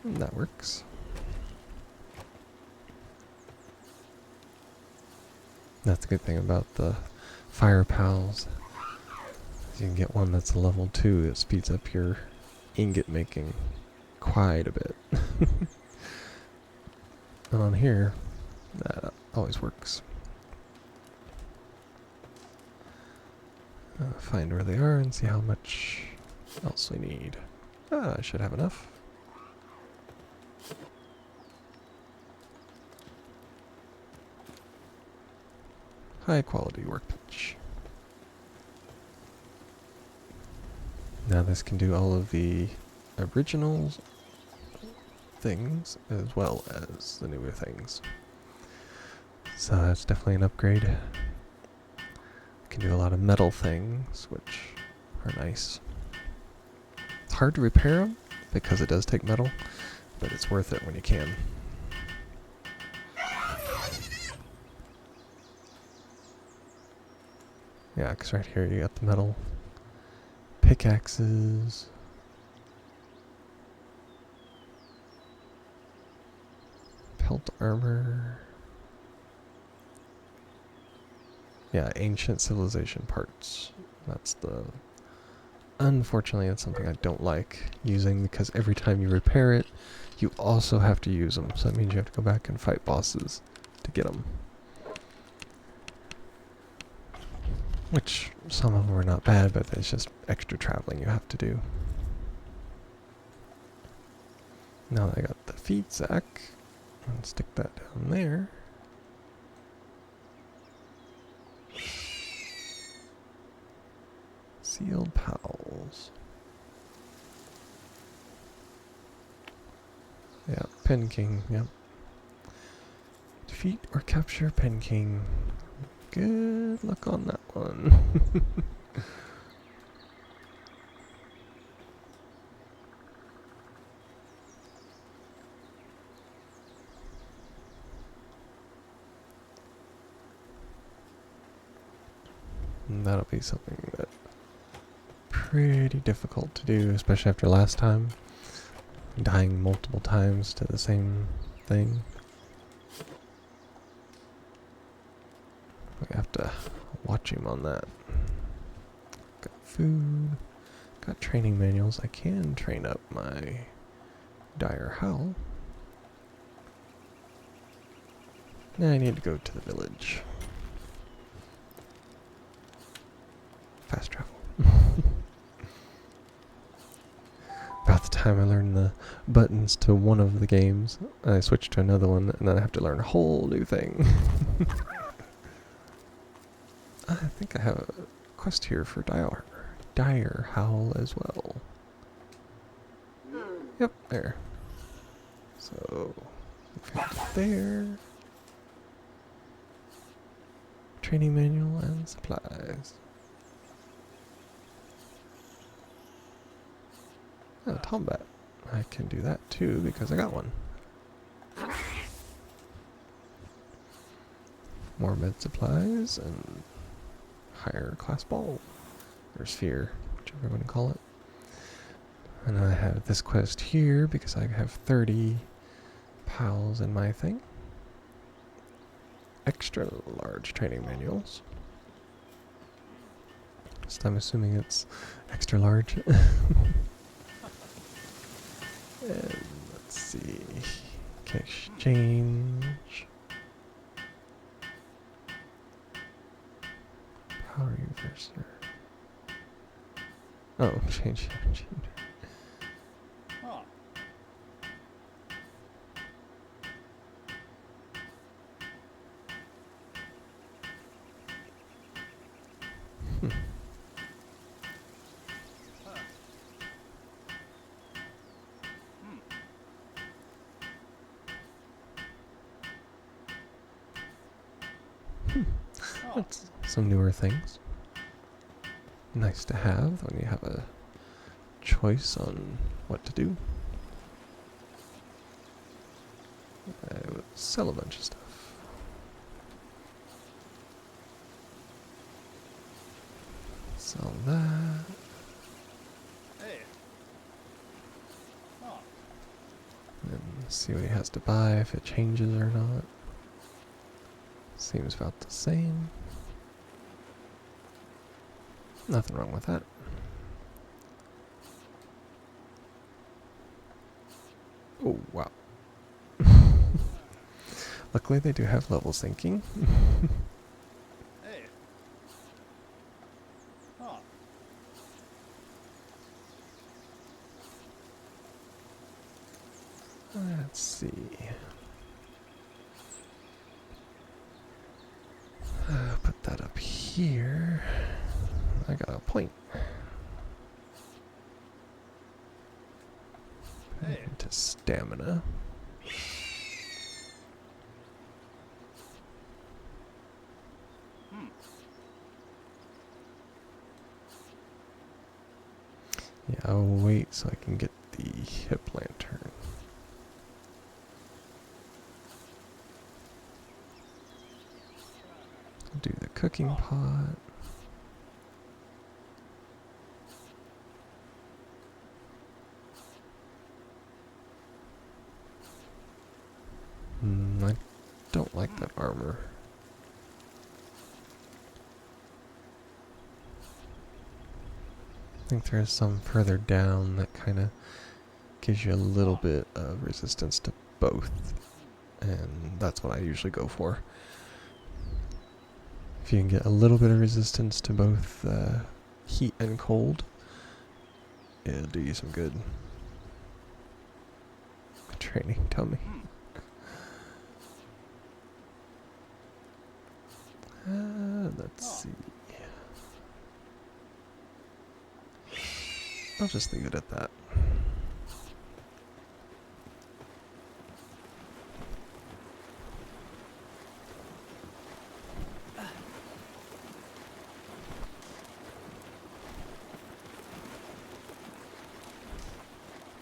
That works. That's a good thing about the fire pals. You can get one that's a level 2 that speeds up your ingot making quite a bit. And on here, that always works. Find where they are and see how much else we need. Ah, I should have enough. High quality workbench. Now this can do all of the original things as well as the newer things. So that's definitely an upgrade. can do a lot of metal things, which are nice. It's hard to repair them because it does take metal, but it's worth it when you can. Yeah, because right here you got the metal pickaxes. Pelt armor. Yeah, ancient civilization parts. That's the... Unfortunately, that's something I don't like using because every time you repair it, you also have to use them. So that means you have to go back and fight bosses to get them. Which, some of them are not bad, but it's just extra traveling you have to do. Now that I got the feed sack, I'll stick that down there. Sealed pals. Yeah, Penking, yep. Defeat or capture Penking. Good luck on that one. And that'll be something that pretty difficult to do, especially after last time. Dying multiple times to the same thing. We have to watch him on that. Got food. Got training manuals. I can train up my dire howl. Now I need to go to the village. Fast travel. About the time I learned the buttons to one of the games, I switched to another one, and then I have to learn a whole new thing. I think I have a quest here for dire howl as well. Yep, there. So, there. Training manual and supplies. Oh, Tombat. I can do that too because I got one. More med supplies and higher class ball. Or sphere, whichever you want to call it. And I have this quest here because I have 30 pals in my thing. Extra large training manuals. So I'm assuming it's extra large. And let's see. Can exchange. Power reverser. Oh, change. Huh. That's some newer things. Nice to have when you have a choice on what to do. I would sell a bunch of stuff. Sell that. Hey. Huh. And see what he has to buy, if it changes or not. Seems about the same. Nothing wrong with that. Oh, wow. Luckily they do have level syncing. Hey. Huh. Let's see. Put that up here. I got a point. Put it into stamina. Yeah, I'll wait so I can get the hip lantern. I'll do the cooking pot. I don't like that armor. I think there's some further down that kind of gives you a little bit of resistance to both, and that's what I usually go for. If you can get a little bit of resistance to both heat and cold, it'll do you some good. Training tummy. Let's see. I'll just leave it at that.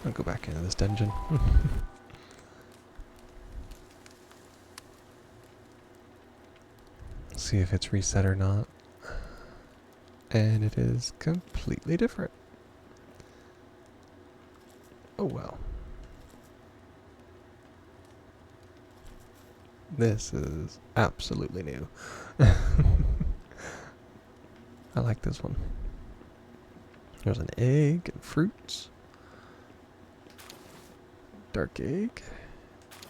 I'll go back into this dungeon. See if it's reset or not. And it is completely different. Oh well. This is absolutely new. I like this one. There's an egg and fruits. Dark egg.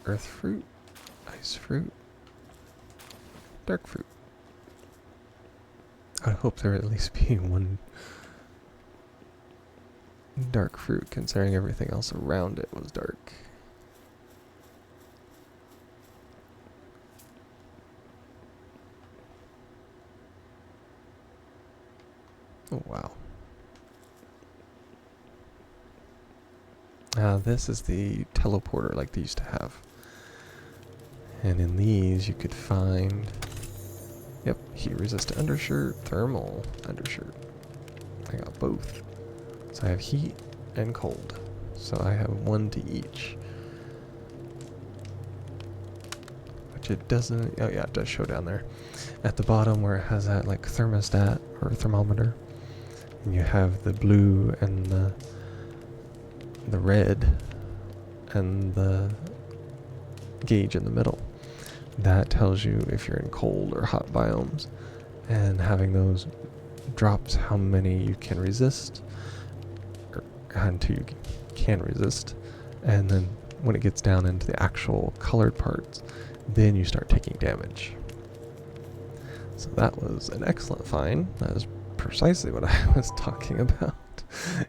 Earth fruit. Ice fruit. Dark fruit. I hope there would at least be one dark fruit, considering everything else around it was dark. Oh wow. This is the teleporter like they used to have. And in these you could find, yep, heat resistant undershirt, thermal undershirt. I got both. So I have heat and cold. So I have one to each. Which it doesn't, oh yeah, it does show down there. At the bottom where it has that like thermostat or thermometer. And you have the blue and the red and the gauge in the middle. That tells you if you're in cold or hot biomes, and having those drops how many you can resist, or until you can resist, and then when it gets down into the actual colored parts, then you start taking damage. So that was an excellent find. That is precisely what I was talking about,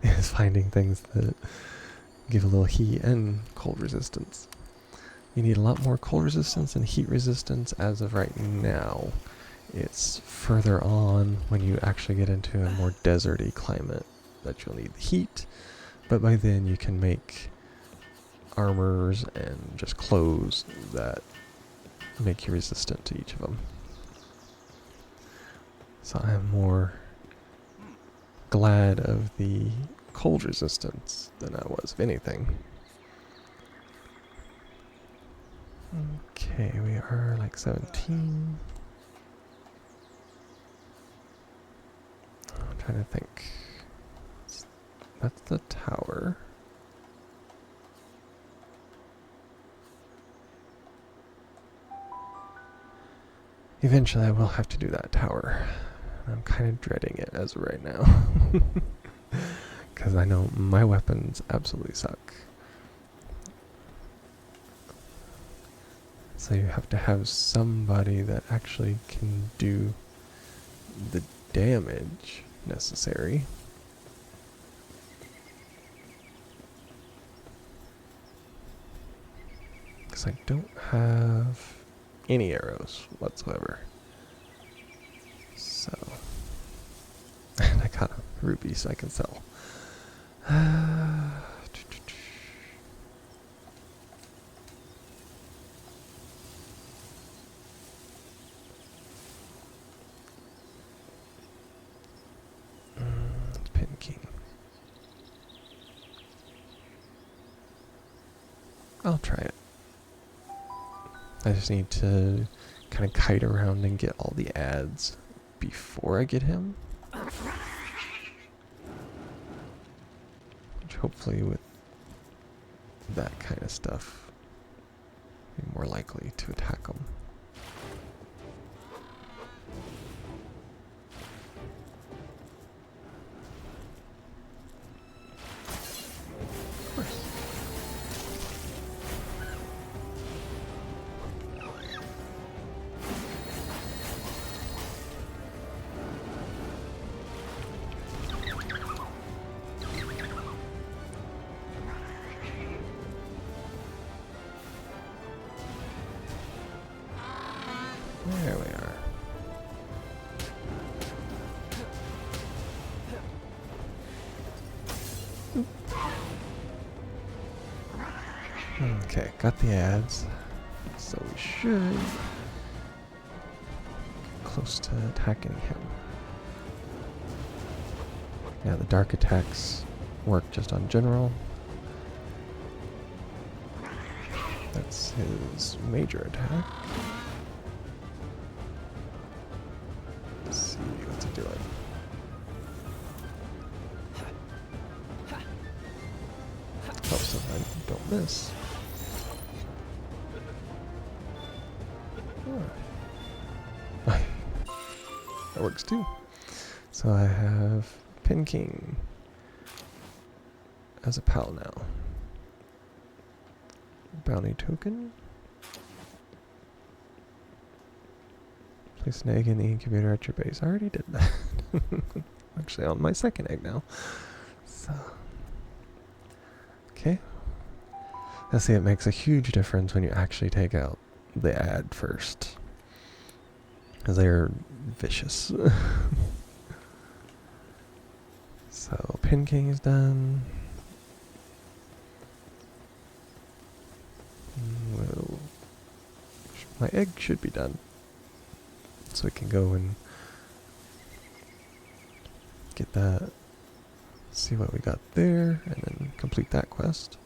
is finding things that give a little heat and cold resistance. You need a lot more cold resistance and heat resistance as of right now. It's further on when you actually get into a more deserty climate that you'll need the heat, but by then you can make armors and just clothes that make you resistant to each of them. So I'm more glad of the cold resistance than I was of anything. Okay, we are like 17. I'm trying to think. That's the tower. Eventually I will have to do that tower. I'm kind of dreading it as of right now. Because I know my weapons absolutely suck. So you have to have somebody that actually can do the damage necessary. Because I don't have any arrows whatsoever. So, and I got a ruby so I can sell. Penking. I'll try it. I just need to kind of kite around and get all the ads before I get him. Which hopefully with that kind of stuff, be more likely to attack him. Of course. There we are. Okay, got the ads. So we should get close to attacking him. Yeah, the dark attacks work just on general. That's his major attack. Let's see what's it doing. Oh, so I don't miss. Oh. That works too. So I have Penking as a pal now. Bounty token. Place an egg in the incubator at your base. I already did that. Actually on my second egg now. So okay. I see it makes a huge difference when you actually take out the ad first. Because they're vicious. So Penking is done. Well, my egg should be done. So we can go and get that, see what we got there, and then complete that quest.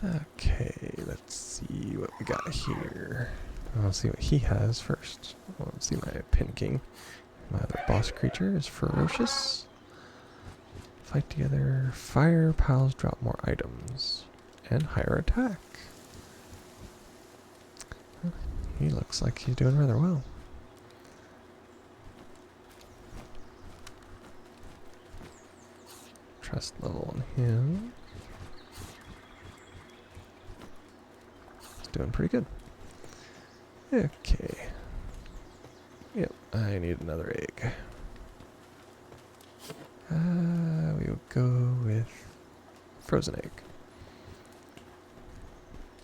Okay, let's see what we got here. I'll see what he has first. Let's see my Penking. My other boss creature is ferocious. Fight together. Fire pals drop more items and higher attack. He looks like he's doing rather well. Trust level on him. He's doing pretty good. Okay. Yep, I need another egg. We will go with frozen egg.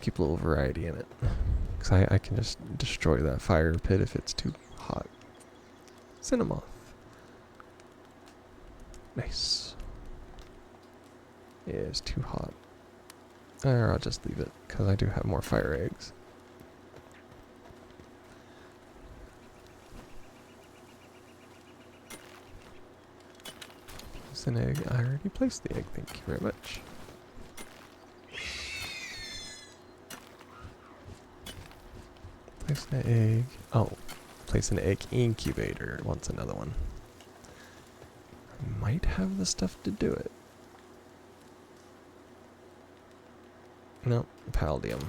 Keep a little variety in it. Because I can just destroy that fire pit if it's too hot. Cinnamoth. Nice. Yeah, it's too hot. Or I'll just leave it, because I do have more fire eggs. Place an egg. I already placed the egg, thank you very much. Place an egg. Oh, place an egg incubator. It wants another one. I might have the stuff to do it. Nope, Paldium.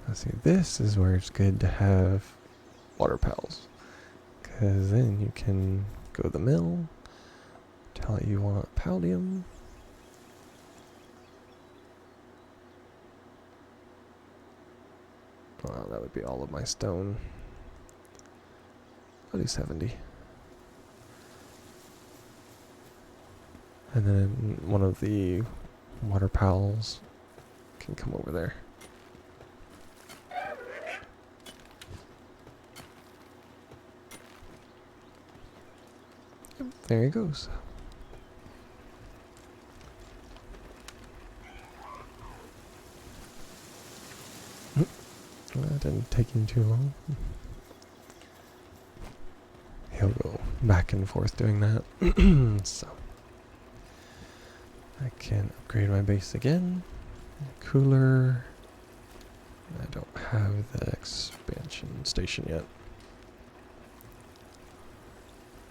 Let's see, this is where it's good to have water pals. Because then you can go to the mill, tell it you want Paldium. Well, that would be all of my stone. I'll do 70. And then one of the water pals can come over there. Yep, there he goes. That didn't take him too long. He'll go back and forth doing that. So I can upgrade my base again. Cooler. I don't have the expansion station yet.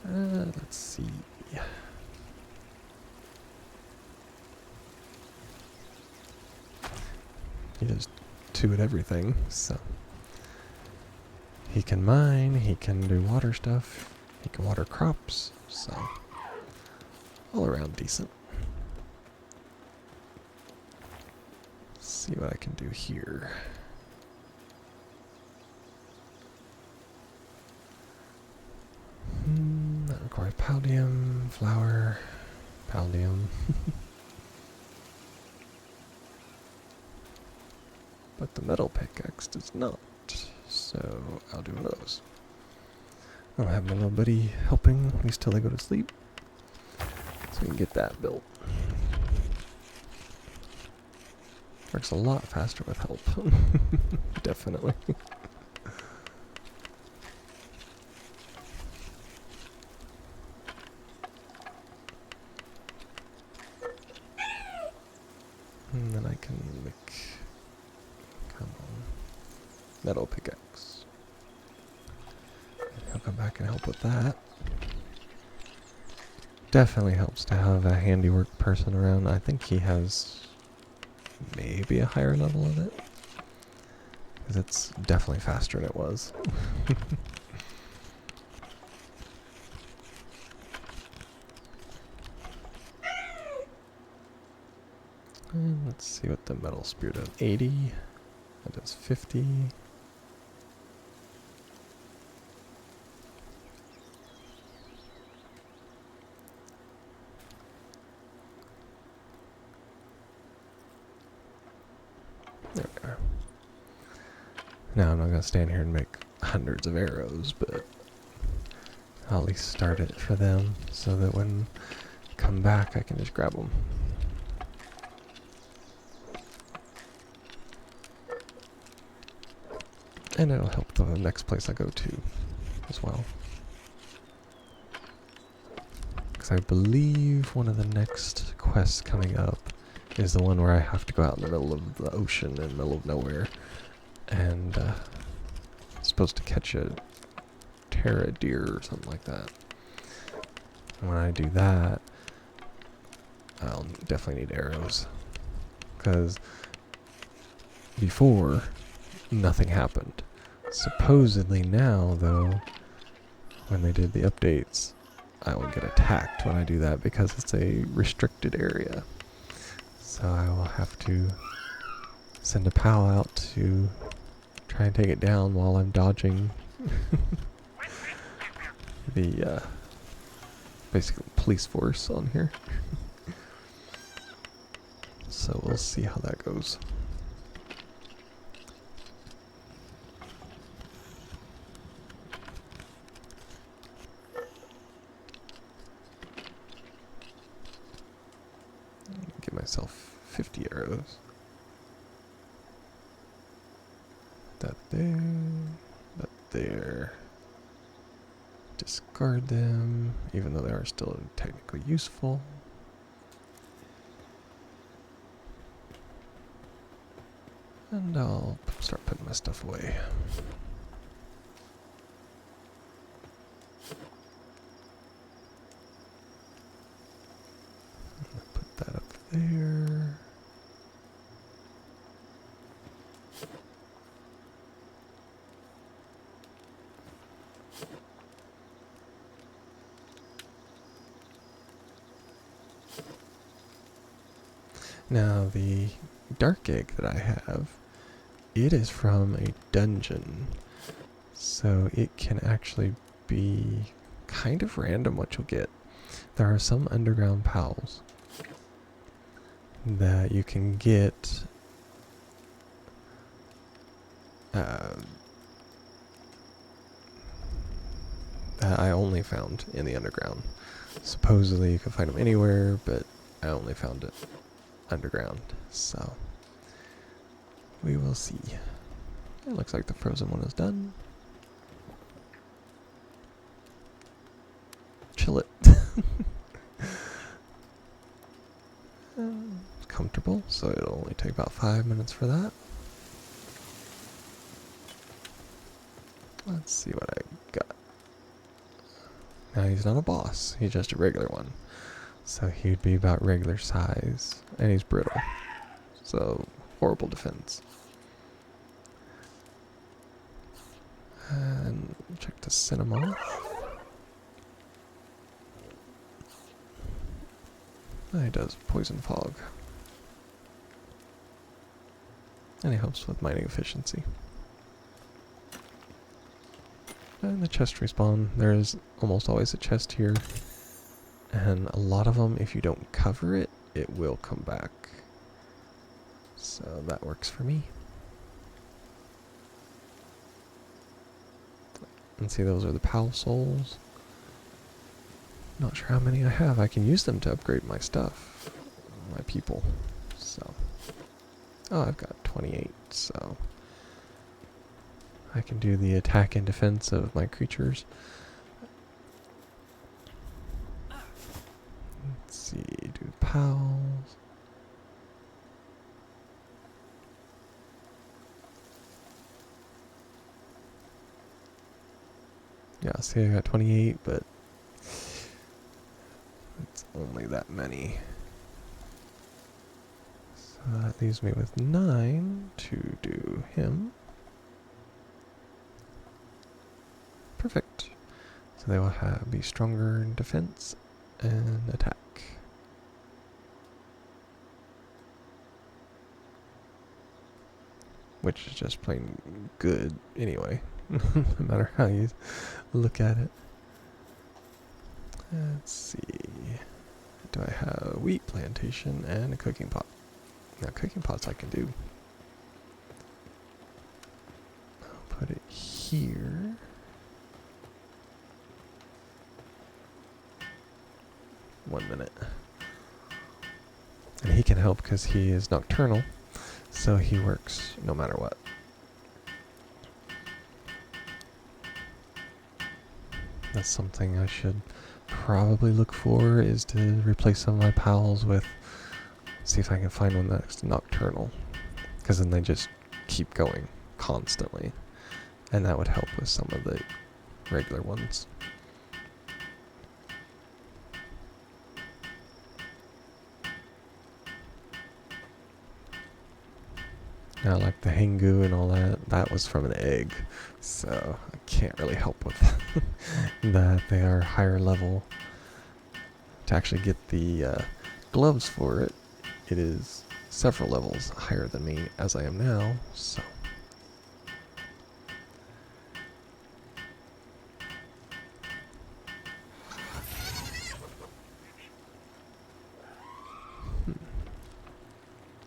Let's see. He does 2 at everything, so he can mine, he can do water stuff, he can water crops, so all around decent. Let's see what I can do here. That requires palladium, flour, palladium. But the metal pickaxe does not, so I'll do one of those. I'll have my little buddy helping, at least till they go to sleep, so we can get that built. Works a lot faster with help. Definitely. And then I can make, come on, metal pickaxe. I'll come back and help with that. Definitely helps to have a handiwork person around. I think he has maybe a higher level of it, because it's definitely faster than it was. And let's see what the metal spear does. 80. That does 50. There we are. Now I'm not going to stand here and make hundreds of arrows, but I'll at least start it for them so that when I come back I can just grab them. And it'll help the next place I go to as well. Because I believe one of the next quests coming up is the one where I have to go out in the middle of the ocean, in the middle of nowhere, and supposed to catch a Terra deer or something like that. And when I do that, I'll definitely need arrows. Because before, nothing happened. Supposedly now, though, when they did the updates, I will get attacked when I do that because it's a restricted area. So I will have to send a pal out to try and take it down while I'm dodging the basically police force on here. So we'll see how that goes. Give myself 50 arrows. That there, that there. Discard them, even though they are still technically useful. And I'll start putting my stuff away. Put that up there. Now the dark egg that I have, it is from a dungeon, so it can actually be kind of random what you'll get. There are some underground pals that you can get that I only found in the underground. Supposedly you can find them anywhere, but I only found it underground, so we will see. It looks like the frozen one is done. comfortable, so it'll only take about 5 minutes for that. Let's see what I got. Now he's not a boss, he's just a regular one. So he'd be about regular size, and he's brittle. So, horrible defense. And check the cinema. He does poison fog. And he helps with mining efficiency. And the chest respawn. There is almost always a chest here. And a lot of them, if you don't cover it, it will come back. So that works for me. And see, those are the PAL souls. Not sure how many I have. I can use them to upgrade my stuff. My people. So. Oh, I've got 28, so. I can do the attack and defense of my creatures. Let's see, do PALs. Yeah, see, I got 28, but it's only that many. So that leaves me with 9 to do him. Perfect. So they will be stronger in defense and attack. Which is just plain good anyway, no matter how you look at it. Let's see. Do I have a wheat plantation and a cooking pot? Now cooking pots I can do. I'll put it here. One minute. And he can help because he is nocturnal, so he works no matter what. That's something I should probably look for, is to replace some of my pals with, see if I can find one that's nocturnal, because then they just keep going constantly, and that would help with some of the regular ones. Now, like the Hengu and all that, that was from an egg, so I can't really help with that. They are higher level. To actually get the gloves for it, it is several levels higher than me as I am now, so.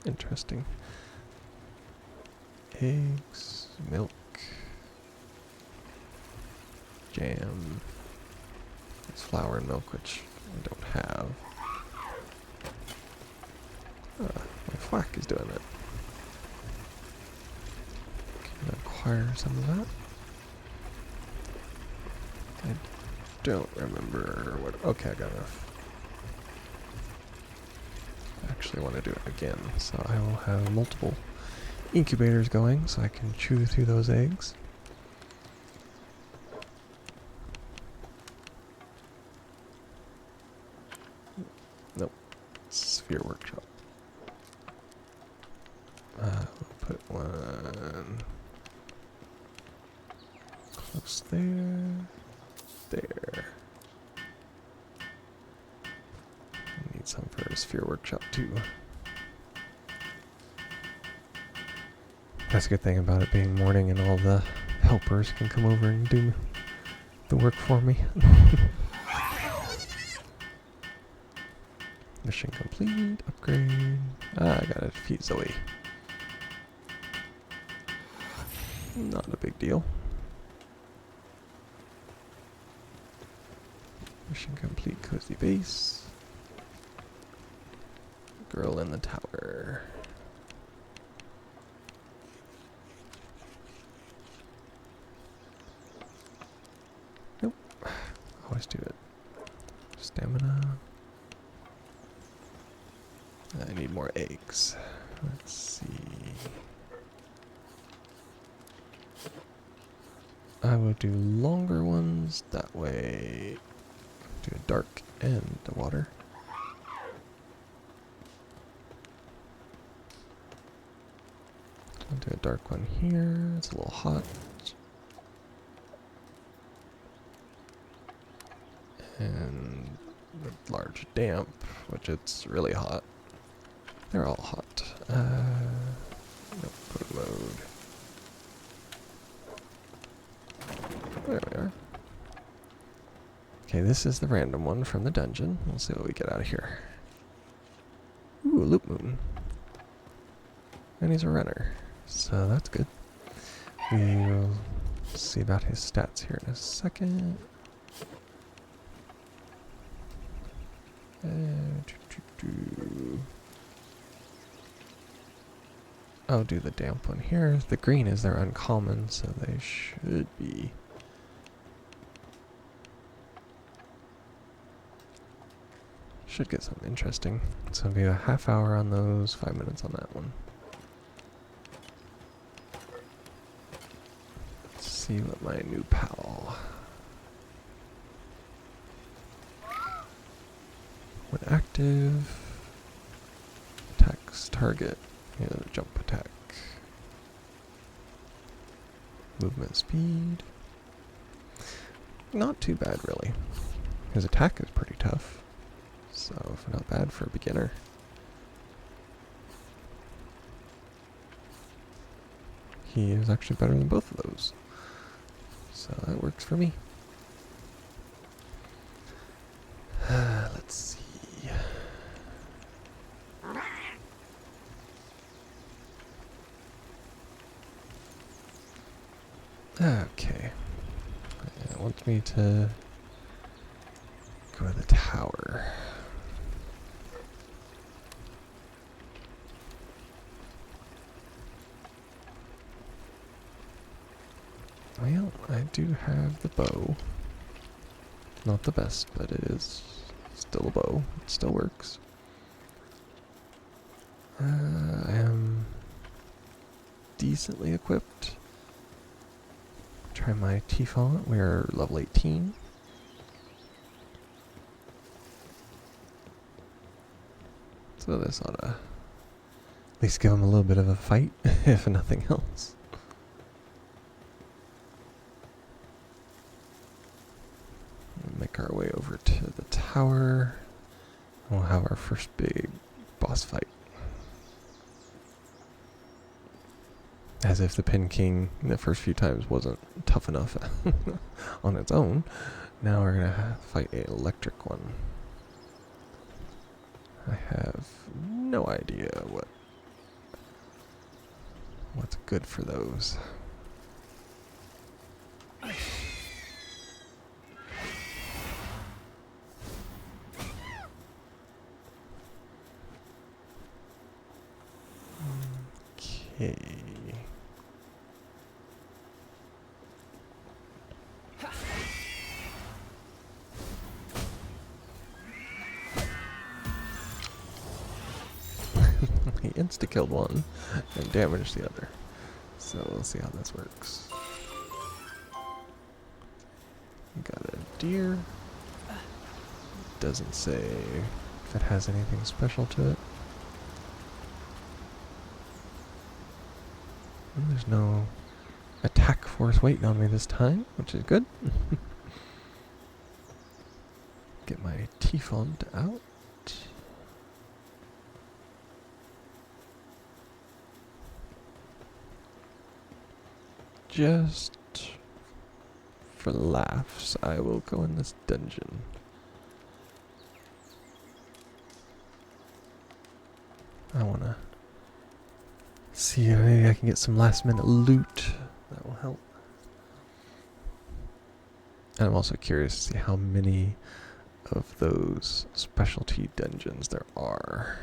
Interesting. Eggs, milk, jam. It's flour and milk, which I don't have. My flack is doing it. Can I acquire some of that? I don't remember what. Okay, I got enough. I actually want to do it again, so I will have multiple incubators going so I can chew through those eggs. Nope. Sphere workshop. We'll put one close there. There. Need some for a sphere workshop too. That's a good thing about it being morning and all the helpers can come over and do the work for me. Mission complete. Upgrade. I gotta defeat Zoe. Not a big deal. Mission complete. Cozy base. Girl in the tower. Nope. Always do it. Stamina. I need more eggs. eggs. Let's see. I will do longer ones. That way, do a dark and the water. I'll do a dark one here. It's a little hot. And the large damp, which it's really hot. They're all hot. Put mode. There we are. Okay, this is the random one from the dungeon. We'll see what we get out of here. Ooh, a loop moon. And he's a runner, so that's good. We will see about his stats here in a second. I'll do the damp one here. The green is their uncommon, so they should be. Should get something interesting. So it'll be a half hour on those, 5 minutes on that one. Let's see what my new pal. When active, attacks target. Yeah, jump attack. Movement speed. Not too bad, really. His attack is pretty tough. So, not bad for a beginner. He is actually better than both of those. So, that works for me. Let's see. Okay. It wants me to go to the tower. Well, I do have the bow. Not the best, but it is still a bow. It still works. I am decently equipped. Try my T-font. We're level 18. So this ought to at least give him a little bit of a fight, if nothing else. Make our way over to the tower. We'll have our first big boss fight. As if the Penking the first few times wasn't tough enough on its own. Now we're gonna fight an electric one. I have no idea what's good for those. Okay. He insta-killed one and damaged the other. So we'll see how this works. Got a deer. Doesn't say if it has anything special to it. And there's no attack force waiting on me this time, which is good. Get my T-font out. Just for laughs, I will go in this dungeon. I wanna see if maybe I can get some last minute loot. That will help. And I'm also curious to see how many of those specialty dungeons there are.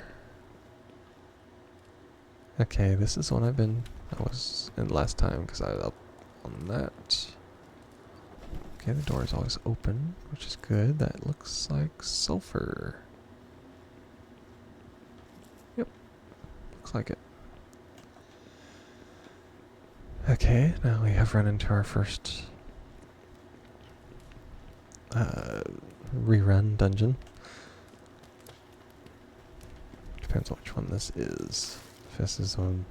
Okay, this is one I was in last time because I was up on that. Okay, the door is always open, which is good. That looks like sulfur. Yep. looks like it. Okay, now we have run into our first rerun dungeon. Depends on which one this is. If this is on...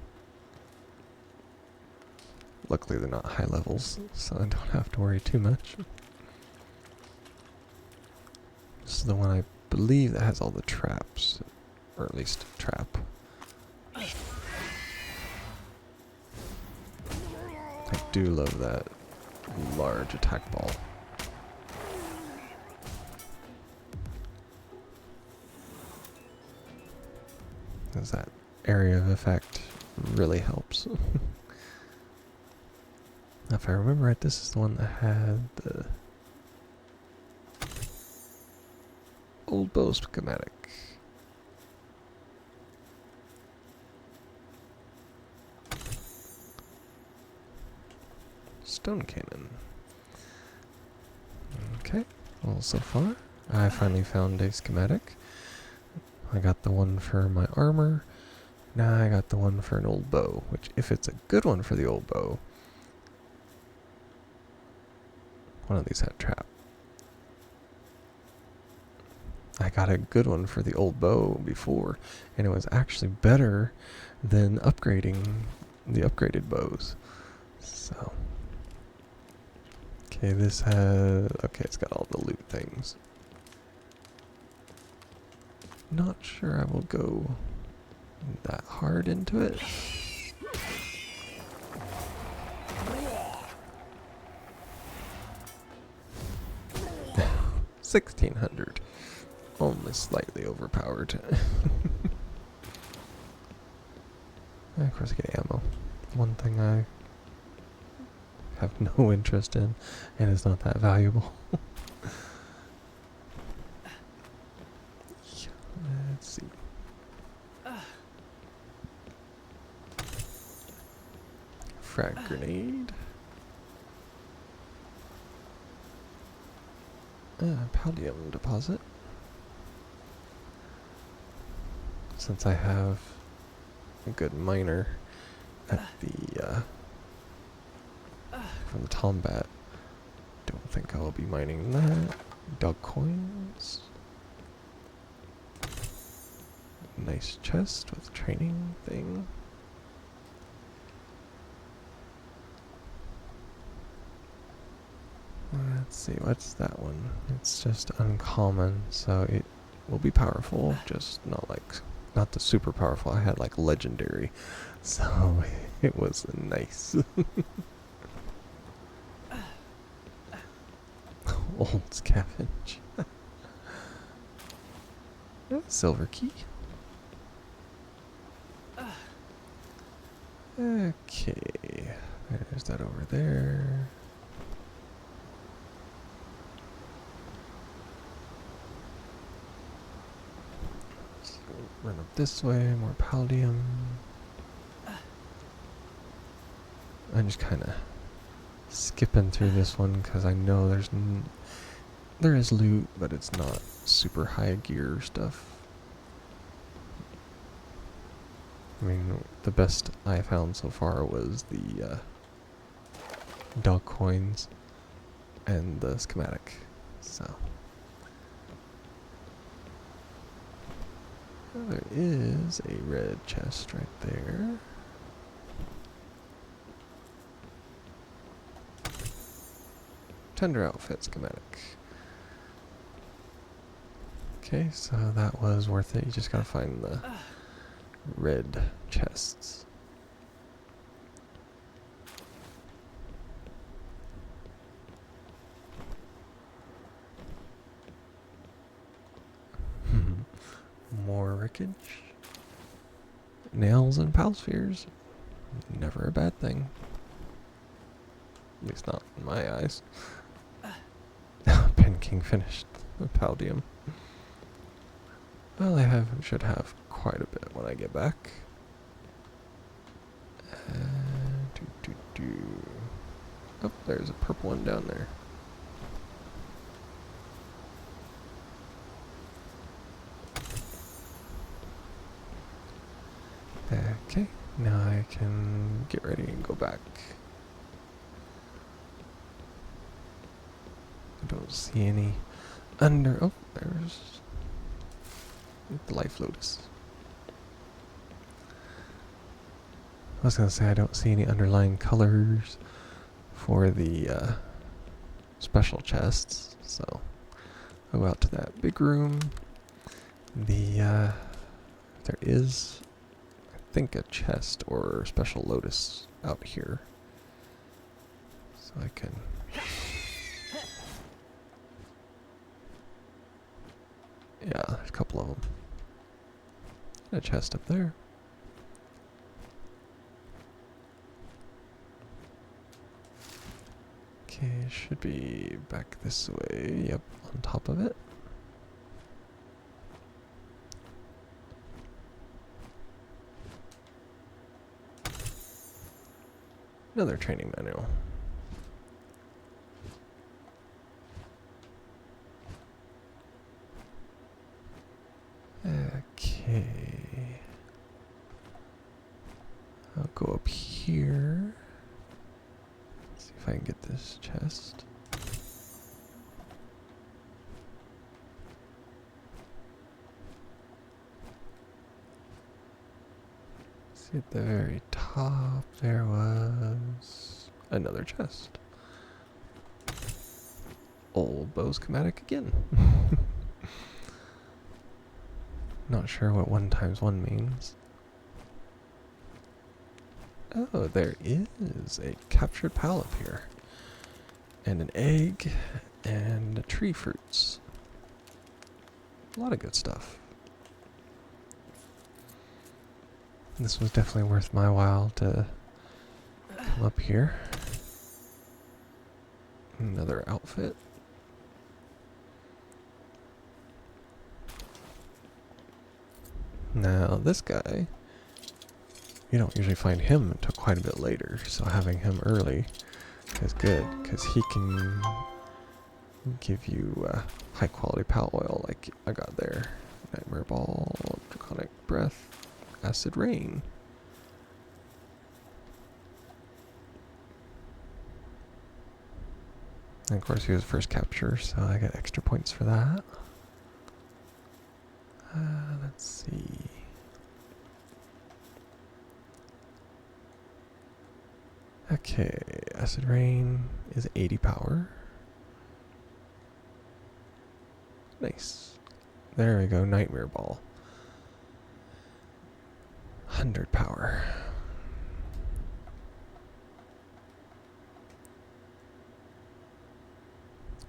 Luckily they're not high levels, so I don't have to worry too much. This is the one I believe that has all the traps. Or at least a trap. I do love that large attack ball. Because that area of effect really helps. If I remember right, this is the one that had the old bow schematic. Stone cannon. Okay, well, so far I finally found a schematic. I got the one for my armor. Now I got the one for an old bow, which if it's a good one for the old bow, one of these had a trap. I got a good one for the old bow before, and it was actually better than upgrading the upgraded bows. So, okay, this has, okay, it's got all the loot things. Not sure I will go that hard into it. $1,600. Only slightly overpowered. And of course I get ammo. One thing I have no interest in, and it's not that valuable. Let's see. Frag grenade. Paldium deposit. Since I have a good miner at the from the Tombat, don't think I'll be mining that. Dog coins. Nice chest with training thing. Let's see, what's that one? It's just uncommon, so it will be powerful, just not the super powerful. I had like legendary, so it was nice. Old scavenge. Silver key. Okay, there's that over there. Let's run up this way, more paldium. I'm just kind of skipping through this one because I know there is loot, but it's not super high gear stuff. I mean, the best I found so far was the dog coins and the schematic. So there is a red chest right there. Tender outfit schematic. Okay, so that was worth it. You just gotta find the red chests. More wreckage. Nails and pal spheres. Never a bad thing. At least not in my eyes. Penking finished the paldium. Well, I should have quite a bit when I get back. Oh, there's a purple one down there. Okay, now I can get ready and go back. I don't see any under... Oh, there's the life lotus. I was going to say I don't see any underlying colors for the special chests, so I'll go out to that big room. There is, I think, a chest or special lotus out here, so I can... Yeah, there's a couple of them. A chest up there. Okay, should be back this way. Yep, on top of it. Another training manual. Okay. I'll go up here. See if I can get this chest. See at the very top there was another chest. Old bow schematic again. Not sure what 1 times 1 means. Oh, there is a captured pal up here. And an egg and tree fruits. A lot of good stuff. This was definitely worth my while to come up here. Another outfit. Now this guy, you don't usually find him until quite a bit later, so having him early is good, because he can give you high quality pal oil like I got there. Nightmare Ball, Draconic Breath, Acid Rain. And of course he was first capture, so I got extra points for that. Let's see. Okay, Acid Rain is 80 power. Nice. There we go, Nightmare Ball. 100 power.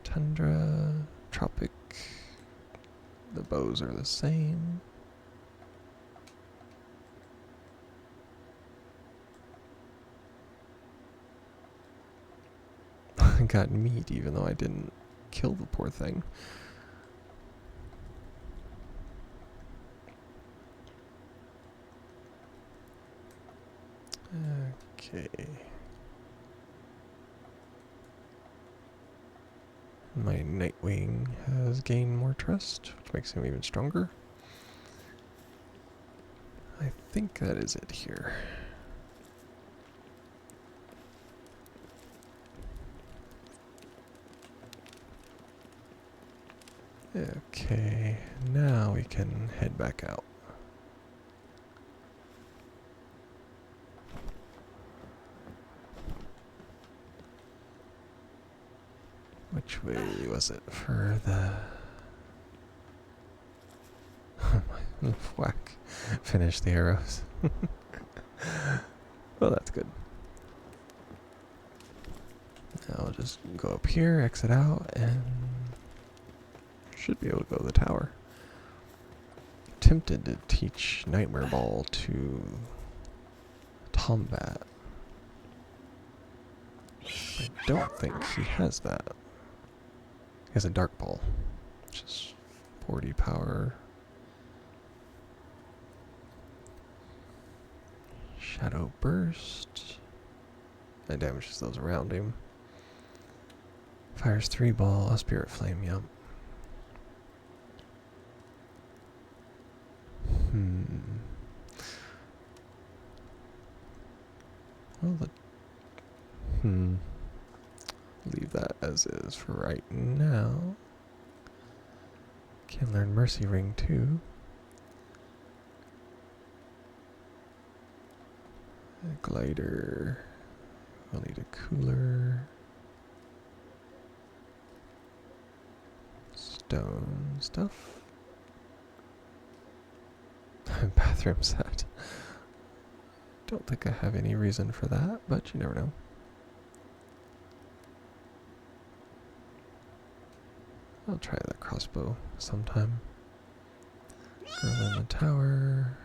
Tundra, Tropic. The bows are the same. I got meat even though I didn't kill the poor thing. Okay. My Nightwing has gained more trust, which makes him even stronger. I think that is it here. Okay, now we can head back out. Which way was it for the... Whack. Finish the arrows. Well, that's good. Now I'll just go up here, exit out, and should be able to go to the tower. Tempted to teach Nightmare Ball to Tombat. I don't think he has that. He has a Dark Ball, which is 40 power. Shadow Burst. That damages those around him. Fires 3 ball, a Spirit Flame, yep. Well, leave that as is for right now. Can learn Mercy Ring too. A glider. We'll need a cooler. Stone stuff. Bathroom set. Don't think I have any reason for that, but you never know. I'll try the crossbow sometime. Girl in the tower.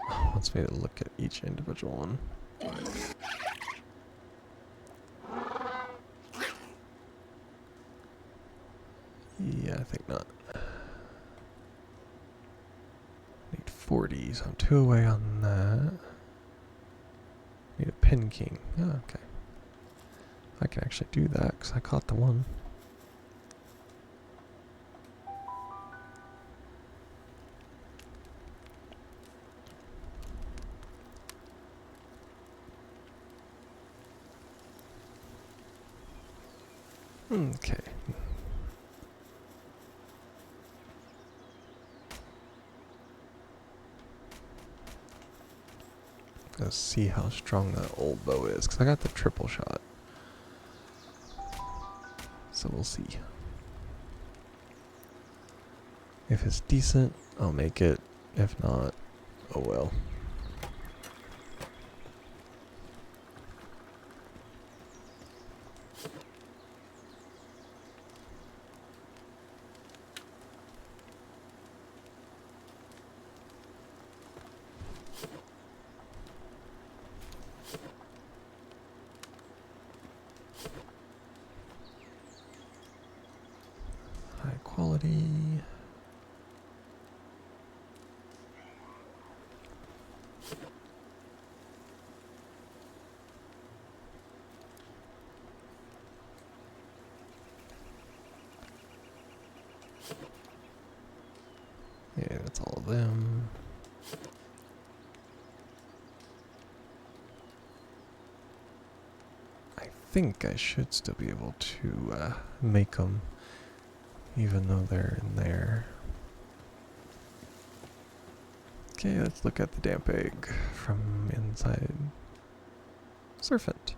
Oh, wants me to look at each individual one. Yeah, I think not. Need 40, so I'm 2 away on that. Need a Penking. Oh, okay. I can actually do that because I caught the one. Okay. Let's see how strong that old bow is, because I got the triple shot. So we'll see. If it's decent, I'll make it. If not, oh well. High quality. Yeah, that's all of them. I think I should still be able to make them, even though they're in there. Okay, let's look at the damp egg from inside. Serpent.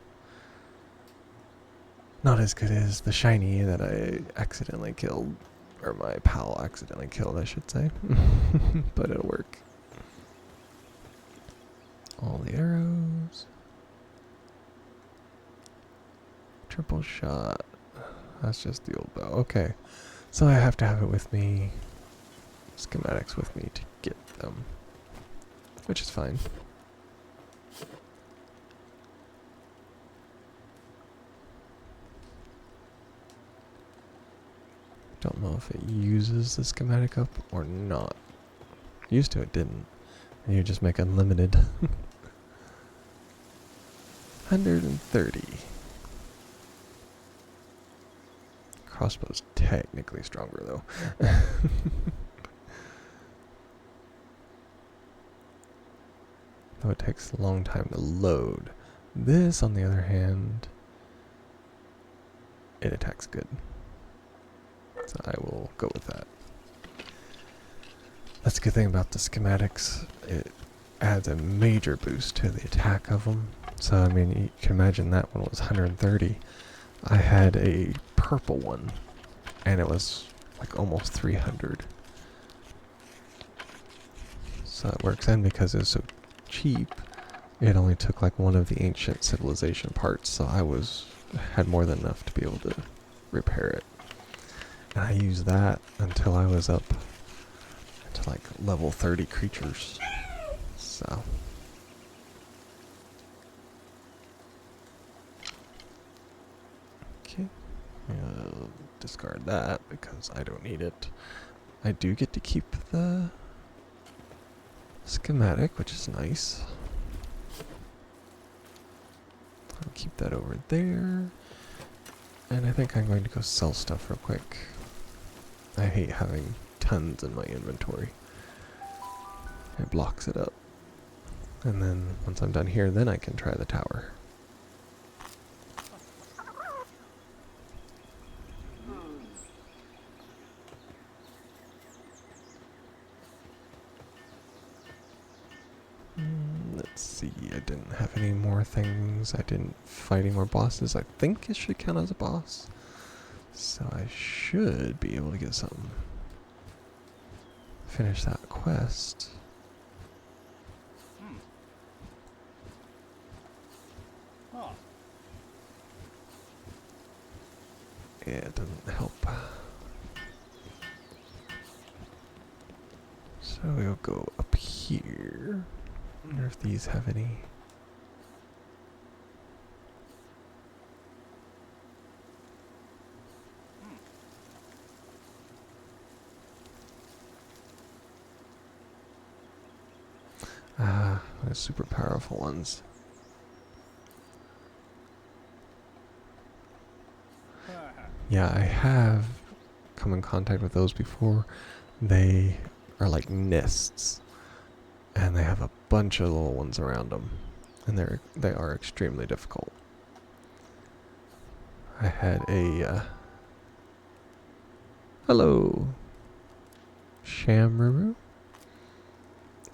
Not as good as the shiny that I accidentally killed. Or my pal accidentally killed, I should say. But it'll work. All the arrows. Triple shot. That's just the old bow. Okay. So I have to have it with me. Schematics with me to get them. Which is fine. Don't know if it uses the schematic up or not. Used to it didn't. And you just make unlimited. 130. Crossbow's technically stronger though. Though it takes a long time to load. This, on the other hand, it attacks good. So I will go with that. That's a good thing about the schematics. It adds a major boost to the attack of them. So, I mean, you can imagine that one was 130. I had a purple one, and it was like almost 300. So it works. And because it was so cheap, it only took like one of the ancient civilization parts, so I had more than enough to be able to repair it. And I used that until I was up to like level 30 creatures. So okay, I'll discard that because I don't need it. I do get to keep the schematic, which is nice. I'll keep that over there. And I think I'm going to go sell stuff real quick. I hate having tons in my inventory. It blocks it up. And then once I'm done here, then I can try the tower. Let's see, I didn't have any more things. I didn't fight any more bosses. I think it should count as a boss. So I should be able to get something. Finish that quest. Oh. Yeah, it doesn't help. So we'll go up here. Wonder if these have any. Ah, the super powerful ones. Yeah, I have come in contact with those before. They are like nests, and they have a bunch of little ones around them, and they are extremely difficult. I had a hello, Shamruru.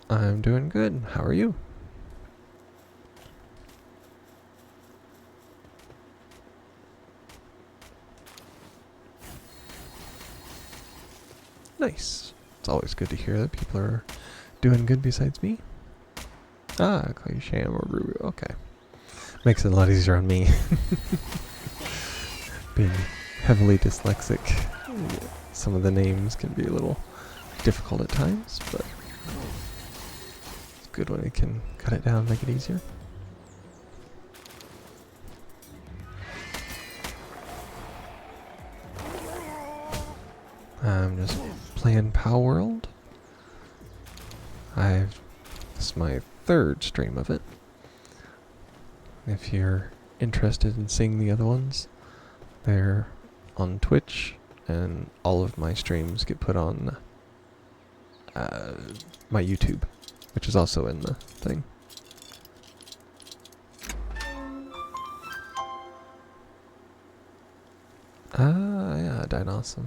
I'm doing good. How are you? Nice. It's always good to hear that people are doing good besides me. Ah, I call you Shamruru. Okay. Makes it a lot easier on me. Being heavily dyslexic, some of the names can be a little difficult at times, but it's good when we can cut it down and make it easier. I'm just playing Palworld. This is my third stream of it. If you're interested in seeing the other ones, they're on Twitch, and all of my streams get put on my YouTube, which is also in the thing. Ah, yeah, Dinosaur.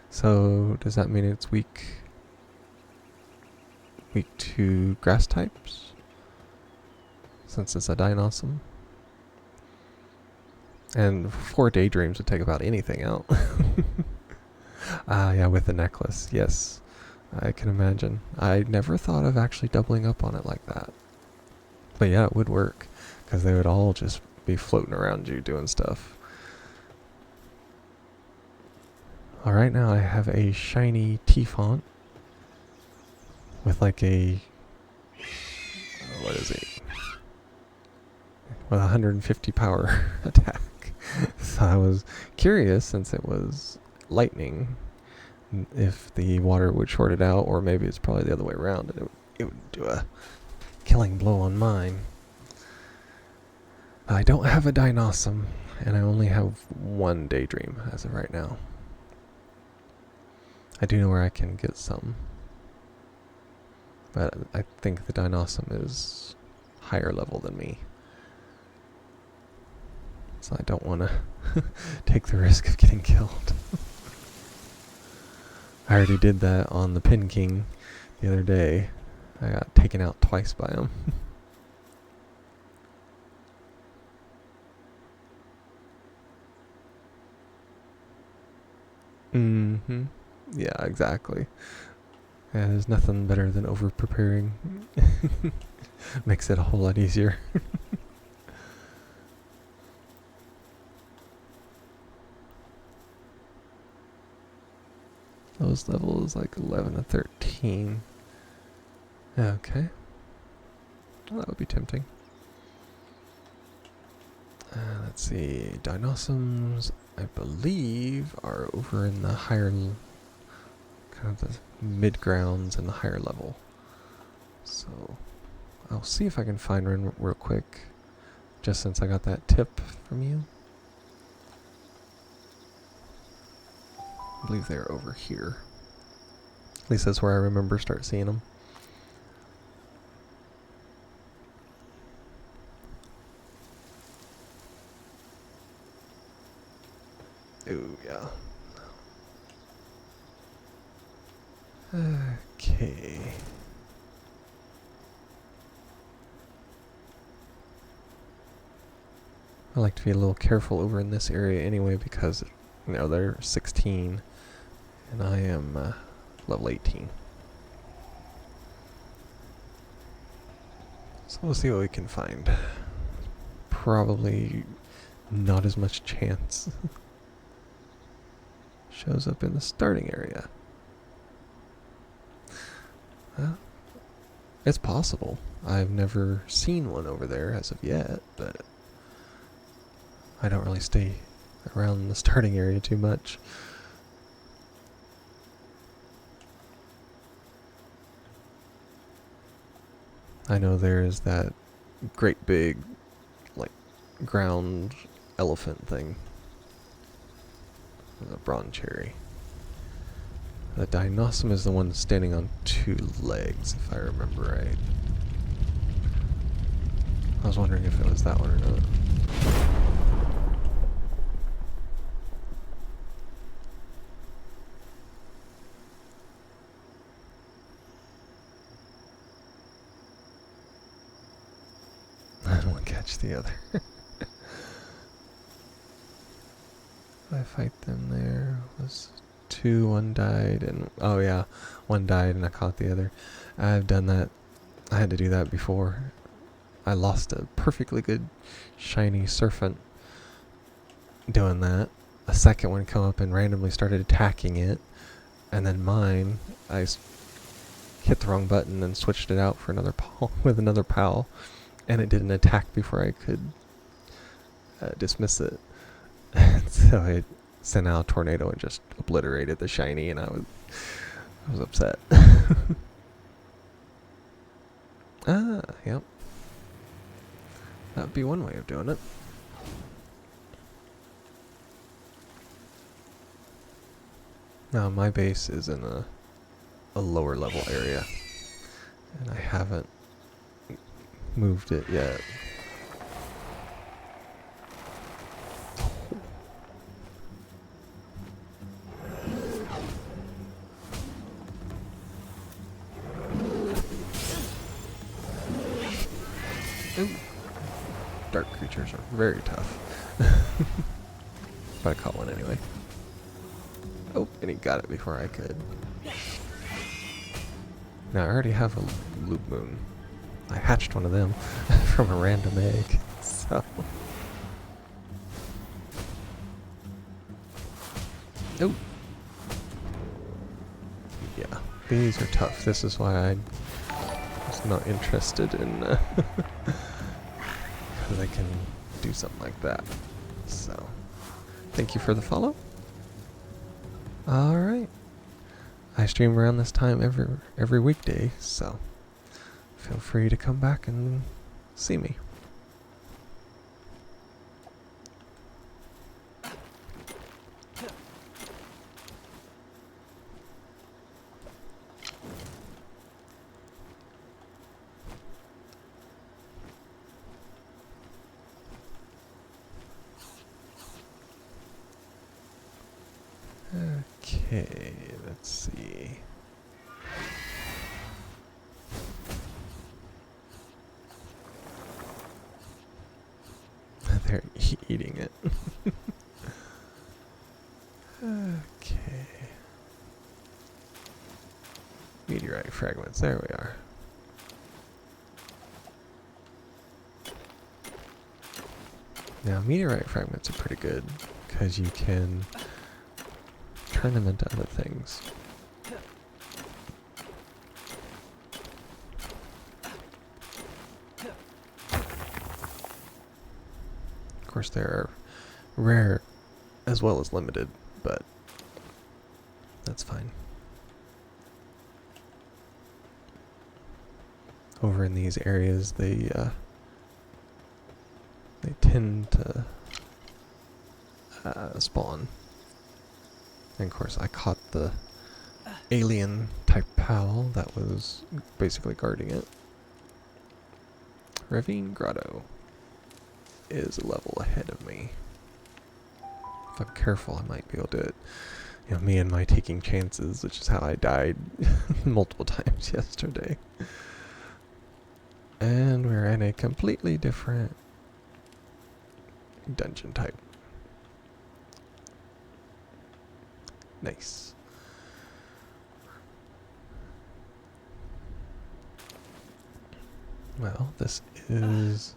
So, does that mean it's weak to grass types? Since it's a Dinosaur? And 4 daydreams would take about anything out. Ah, yeah, with the necklace. Yes, I can imagine. I never thought of actually doubling up on it like that. But yeah, it would work, because they would all just be floating around you doing stuff. Alright, now I have a shiny T-font with like a, what is it? With 150 power attack. So I was curious, since it was lightning, if the water would short it out, or maybe it's probably the other way around, and it would do a killing blow on mine. I don't have a Dinosaur, and I only have 1 daydream as of right now. I do know where I can get some, but I think the Dinosaur is higher level than me. So I don't want to take the risk of getting killed. I already did that on the Penking the other day. I got taken out twice by him. Mm-hmm. Yeah, exactly. Yeah, there's nothing better than over-preparing. Makes it a whole lot easier. Those levels like 11 and 13. Okay. Well, that would be tempting. Let's see. Dinosaurs, I believe, are over in the higher, kind of the mid grounds and the higher level. So I'll see if I can find one real quick, just since I got that tip from you. I believe they're over here. At least that's where I remember start seeing them. Ooh, yeah. Okay. I like to be a little careful over in this area anyway because, you know, they're 16 and I am level 18. So we'll see what we can find. Probably not as much chance. Shows up in the starting area. Well, it's possible. I've never seen one over there as of yet, but I don't really stay around the starting area too much. I know there is that great big, like, ground elephant thing. The bronze cherry. The Dinosaur is the one standing on 2 legs, if I remember right. I was wondering if it was that one or not. I don't want to catch the other. I fight them there. Was 2, 1 died, and oh yeah, 1 died and I caught the other. I've done that. I had to do that before. I lost a perfectly good shiny serpent doing that. A second one come up and randomly started attacking it, and then mine, hit the wrong button and switched it out for another pal with another pal, and it didn't attack before I could dismiss it. So it sent out a tornado and just obliterated the shiny, and I was upset. Yep. That'd be one way of doing it. Now my base is in a lower level area, and I haven't moved it yet. Ooh. Dark creatures are very tough. But I caught one anyway. Oh, and he got it before I could. Now I already have a loop moon. I hatched one of them from a random egg, so. Oh. Yeah, these are tough. This is why I was not interested in because I can do something like that. So, thank you for the follow. Alright. I stream around this time every weekday, so feel free to come back and see me. Okay, let's see. They're eating it. Okay. Meteorite fragments, there we are. Now, meteorite fragments are pretty good, because you can turn them into other things. Of course, they are rare as well as limited, but that's fine. Over in these areas, they tend to spawn. And of course I caught the alien type pal that was basically guarding it. Ravine Grotto is a level ahead of me. If I'm careful, I might be able to, you know, me and my taking chances, which is how I died multiple times yesterday. And we're in a completely different dungeon type. Nice. Well, this is...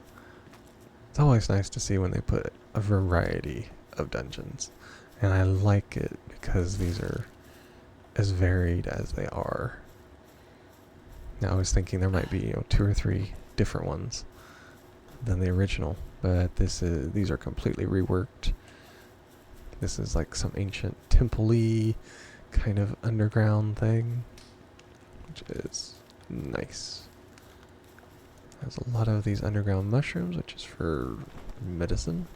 It's always nice to see when they put a variety of dungeons. And I like it because these are as varied as they are. Now I was thinking there might be, you know, 2 or 3 different ones than the original, but these are completely reworked. This is like some ancient temple-y kind of underground thing, which is nice. There's a lot of these underground mushrooms, which is for medicine.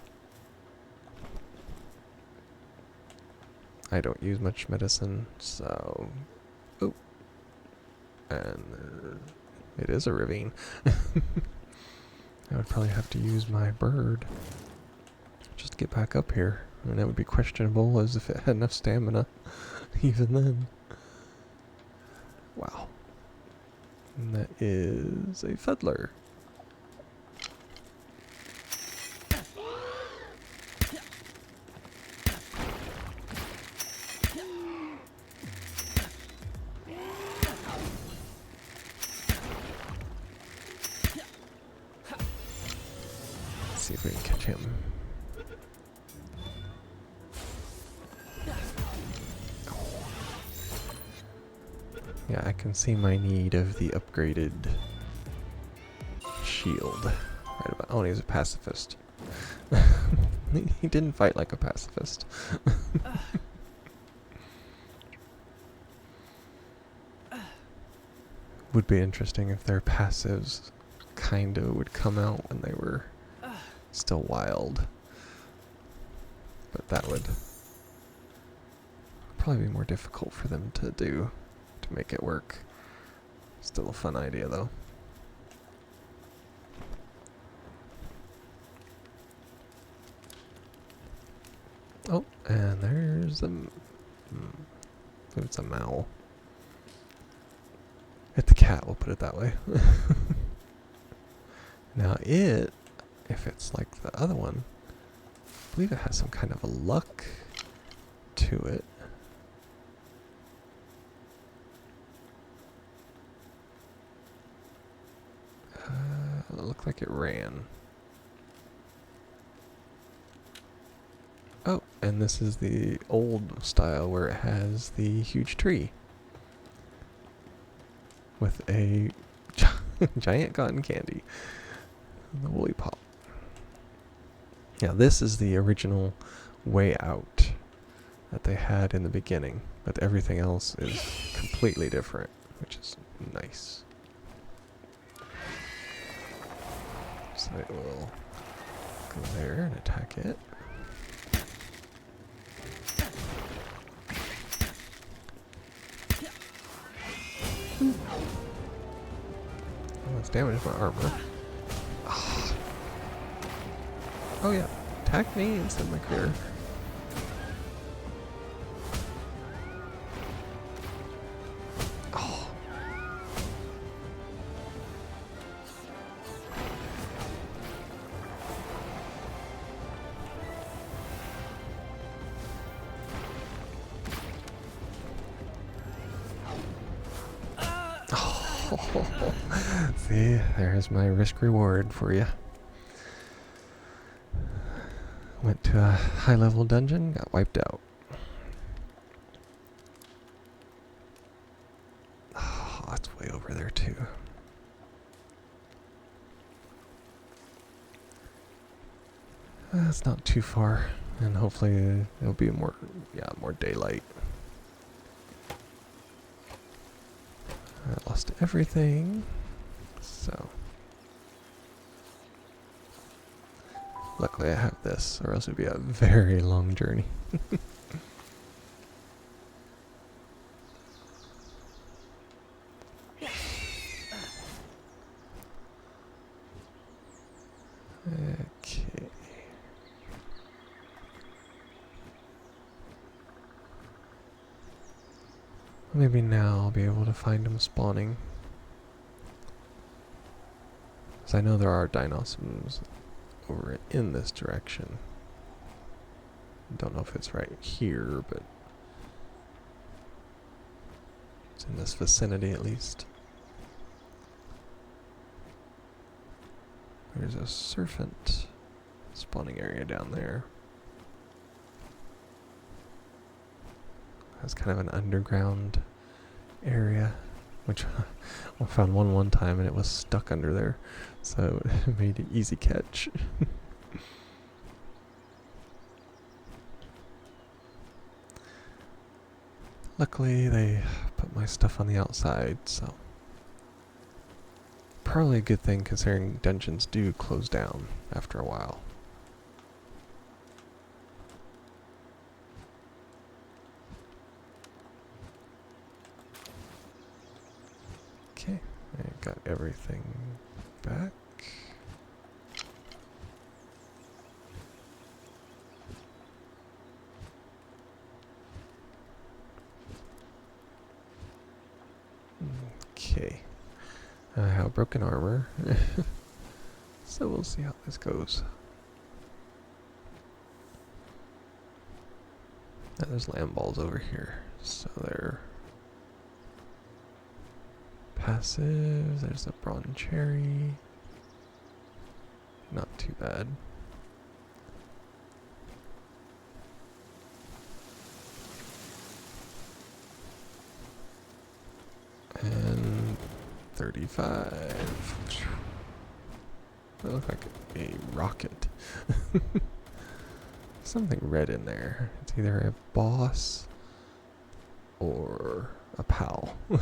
I don't use much medicine, so... Oh. And it is a ravine. I would probably have to use my bird just to get back up here. And that would be questionable as if it had enough stamina even then. Wow. And that is a fiddler. Let's see if we can catch him. Yeah, I can see my need of the upgraded shield. Right about. Oh, he's a pacifist. He didn't fight like a pacifist. Would be interesting if their passives kinda would come out when they were still wild. But that would probably be more difficult for them to do, to make it work. Still a fun idea though. Oh, and there's a... it's a Mao. It's a cat, we'll put it that way. Now it, if it's like the other one, I believe it has some kind of a luck to it. It looked like it ran. Oh, and this is the old style where it has the huge tree with a giant cotton candy. The woolly pop. Yeah, this is the original way out that they had in the beginning, but everything else is completely different, which is nice. So it will go there and attack it. Oh, it's damaged my armor. Oh yeah, attack me and send my career. Oh. Oh. See, there's my risk reward for you. Went to a high level dungeon, got wiped out. Oh, that's way over there too. That's not too far, and hopefully it'll be more daylight. I lost everything, so luckily I have this, or else it'd be a very long journey. Maybe now I'll be able to find them spawning. Because I know there are dinosaurs over in this direction. Don't know if it's right here, but it's in this vicinity at least. There's a serpent spawning area down there. It's kind of an underground area, which I found one time and it was stuck under there, so it made an easy catch. Luckily, they put my stuff on the outside, so probably a good thing considering dungeons do close down after a while. Okay, I got everything back. Okay, I have broken armor, so we'll see how this goes. Now there's land balls over here, so they're passive. There's a bronze cherry. Not too bad. And 35. That looks like a rocket. Something red in there. It's either a boss or a pal. Which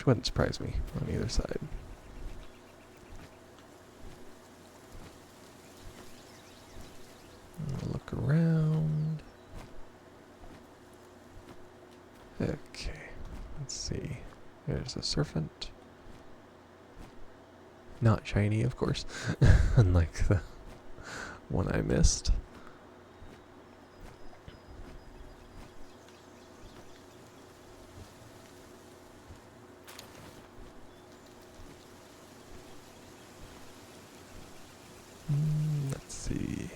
wouldn't surprise me on either side. Look around. Okay, let's see. There's a serpent. Not shiny, of course, unlike the one I missed. Let's see.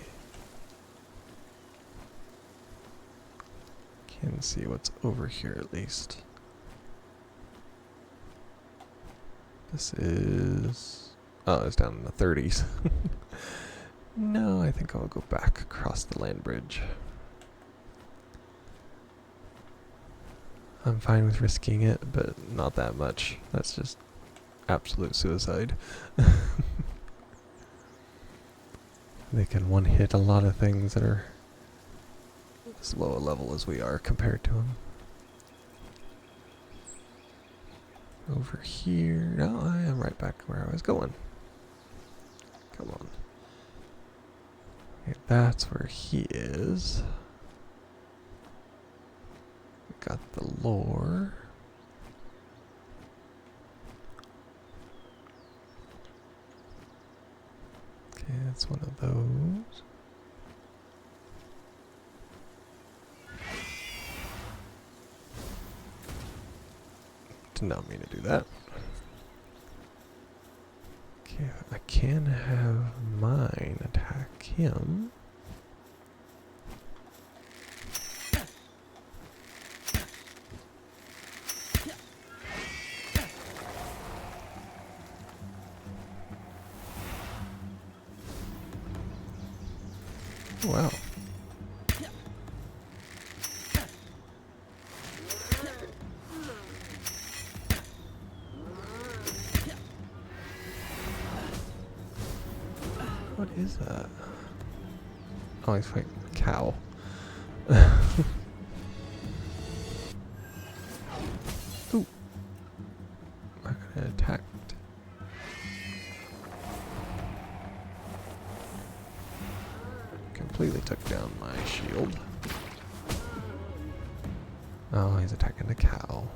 Can see what's over here at least. This is... oh, it's down in the 30s. No, I think I'll go back across the land bridge. I'm fine with risking it, but not that much. That's just absolute suicide. They can one-hit a lot of things that are as low a level as we are compared to them. Over here. No, I am right back where I was going. Come on. Okay, that's where he is. We got the lore. Okay, that's one of those. Did not mean to do that. Okay, I can have mine attack him. Wow. What is that? Oh, he's fighting a cow. Ooh. I got attacked. Completely took down my shield. Oh, he's attacking the cow.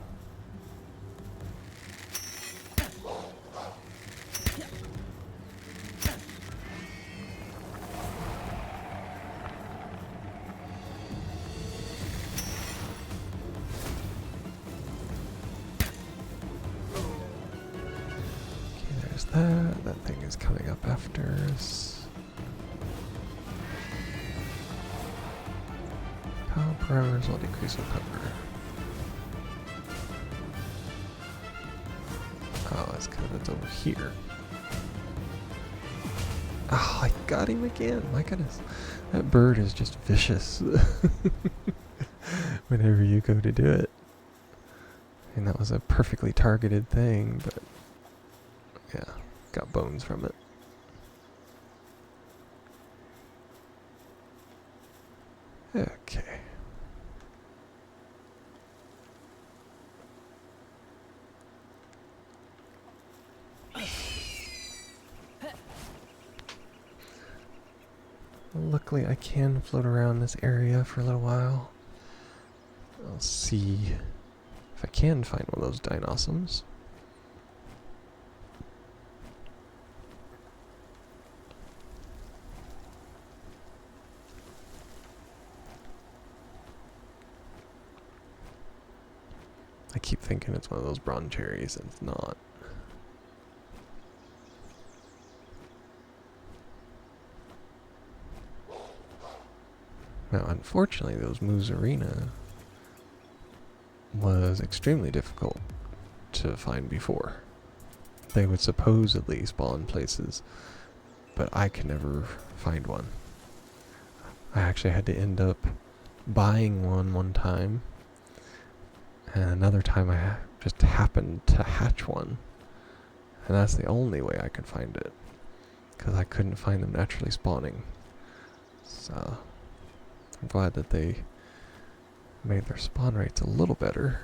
That thing is coming up after us. Power parameters will decrease with hunger. Oh, that's because it's over here. Oh, I got him again. My goodness. That bird is just vicious whenever you go to do it. And that was a perfectly targeted thing, but yeah, got bones from it. Okay. Luckily, I can float around this area for a little while. I'll see if I can find one of those dinosaurs. I keep thinking it's one of those bronze cherries, and it's not. Now, unfortunately, those Moozarina was extremely difficult to find before. They would supposedly spawn places, but I could never find one. I actually had to end up buying one time, and another time I just happened to hatch one, and that's the only way I could find it, because I couldn't find them naturally spawning. So I'm glad that they made their spawn rates a little better.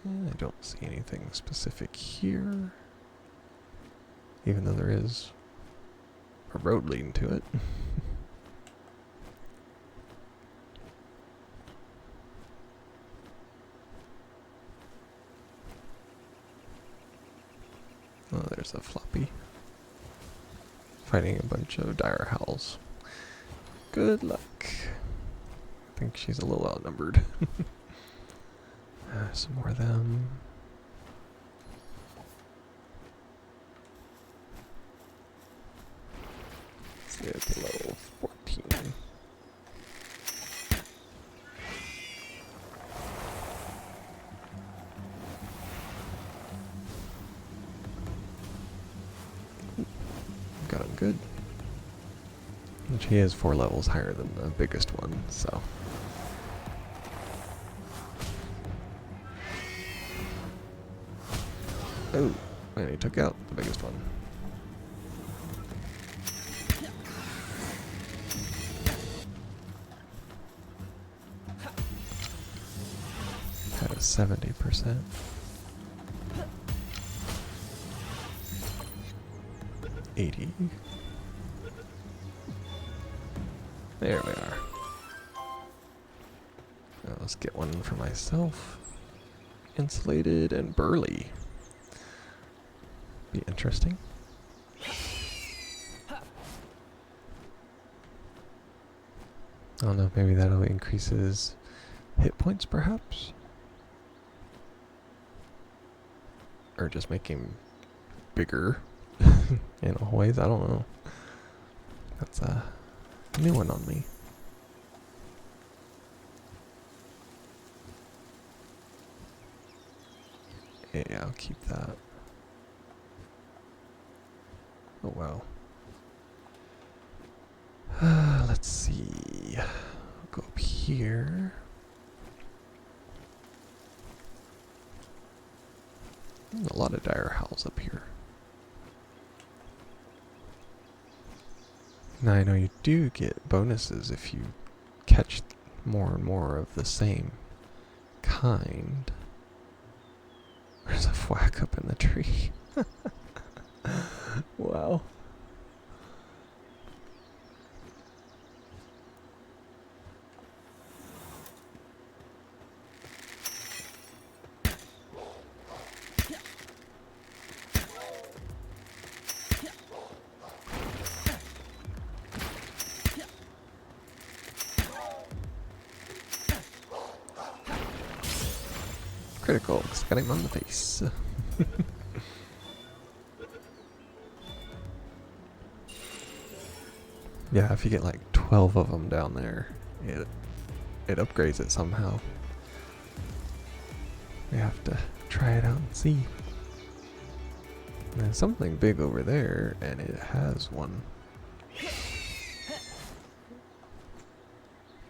I don't see anything specific here, even though there is a road leading to it. Oh, there's a floppy fighting a bunch of dire howls. Good luck. I think she's a little outnumbered. Some more of them. Let's get to level 14. Got him good. And she is 4 levels higher than the biggest one, so. Oh, and he took out the biggest one. Had a 70%. $80. There we are. Now let's get one for myself. Insulated and burly. Be interesting. I don't know, maybe that'll increase his hit points perhaps? Or just make him bigger in all ways, I don't know. That's a new one on me. Yeah, I'll keep that. Oh wow. Let's see. I'll go up here. There's a lot of dire howls up here. Now I know you do get bonuses if you catch more and more of the same kind. There's a whack up in the tree. Wow. critical, 'cause I got him on the face. Yeah, if you get like 12 of them down there, it upgrades it somehow. We have to try it out and see. There's something big over there, and it has one.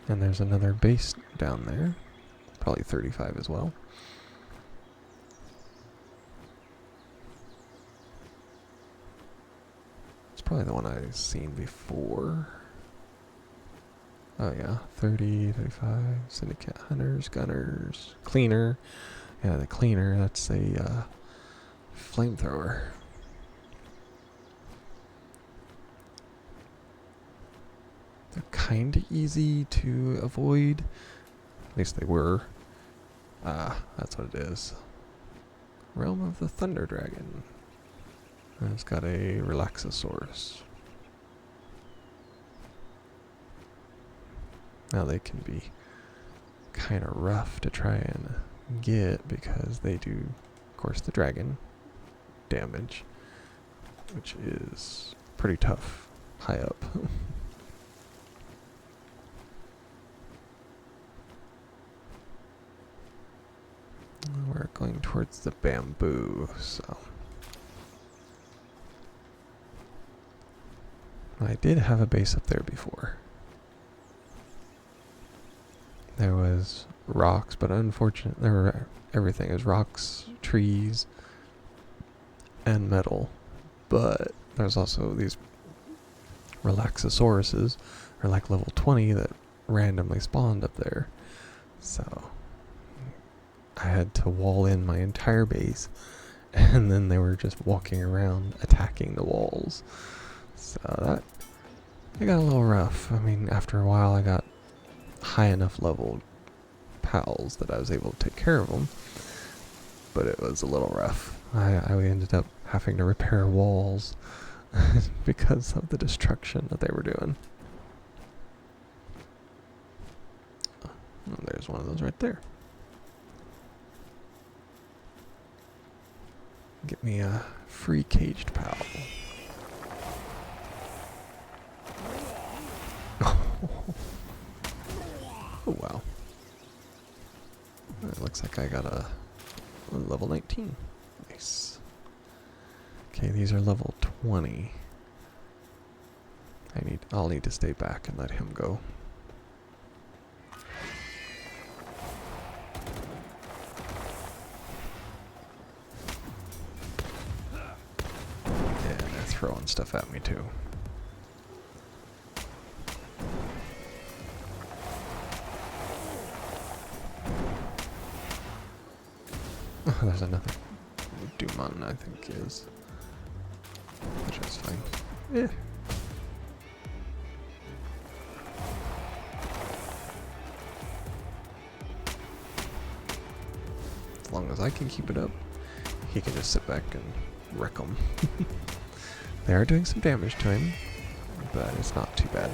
And there's another base down there. Probably 35 as well. It's probably the one I've seen before. Oh yeah, 30, 35, Syndicate Hunters, Gunners, Cleaner. Yeah, the Cleaner, that's a flamethrower. They're kinda easy to avoid. At least they were. That's what it is. Realm of the Thunder Dragon. And it's got a Relaxosaurus. Now they can be kind of rough to try and get because they do, of course, the dragon damage, which is pretty tough high up. We're going towards the bamboo, so I did have a base up there before. There was rocks, but unfortunately, everything is rocks, trees, and metal. But there's also these Relaxosauruses, or like level 20, that randomly spawned up there. So I had to wall in my entire base, and then they were just walking around attacking the walls. So that it got a little rough. I mean, after a while I got high enough level pals that I was able to take care of them, but it was a little rough. I ended up having to repair walls because of the destruction that they were doing. Oh, there's one of those right there. Get me a free caged pal. Oh wow. It looks like I got a level 19. Nice. Okay, these are level 20. I'll need to stay back and let him go. Yeah, they're throwing stuff at me too. Oh, there's another Dumon, I think is. Which is fine. Yeah. As long as I can keep it up, he can just sit back and wreck them. They are doing some damage to him, but it's not too bad.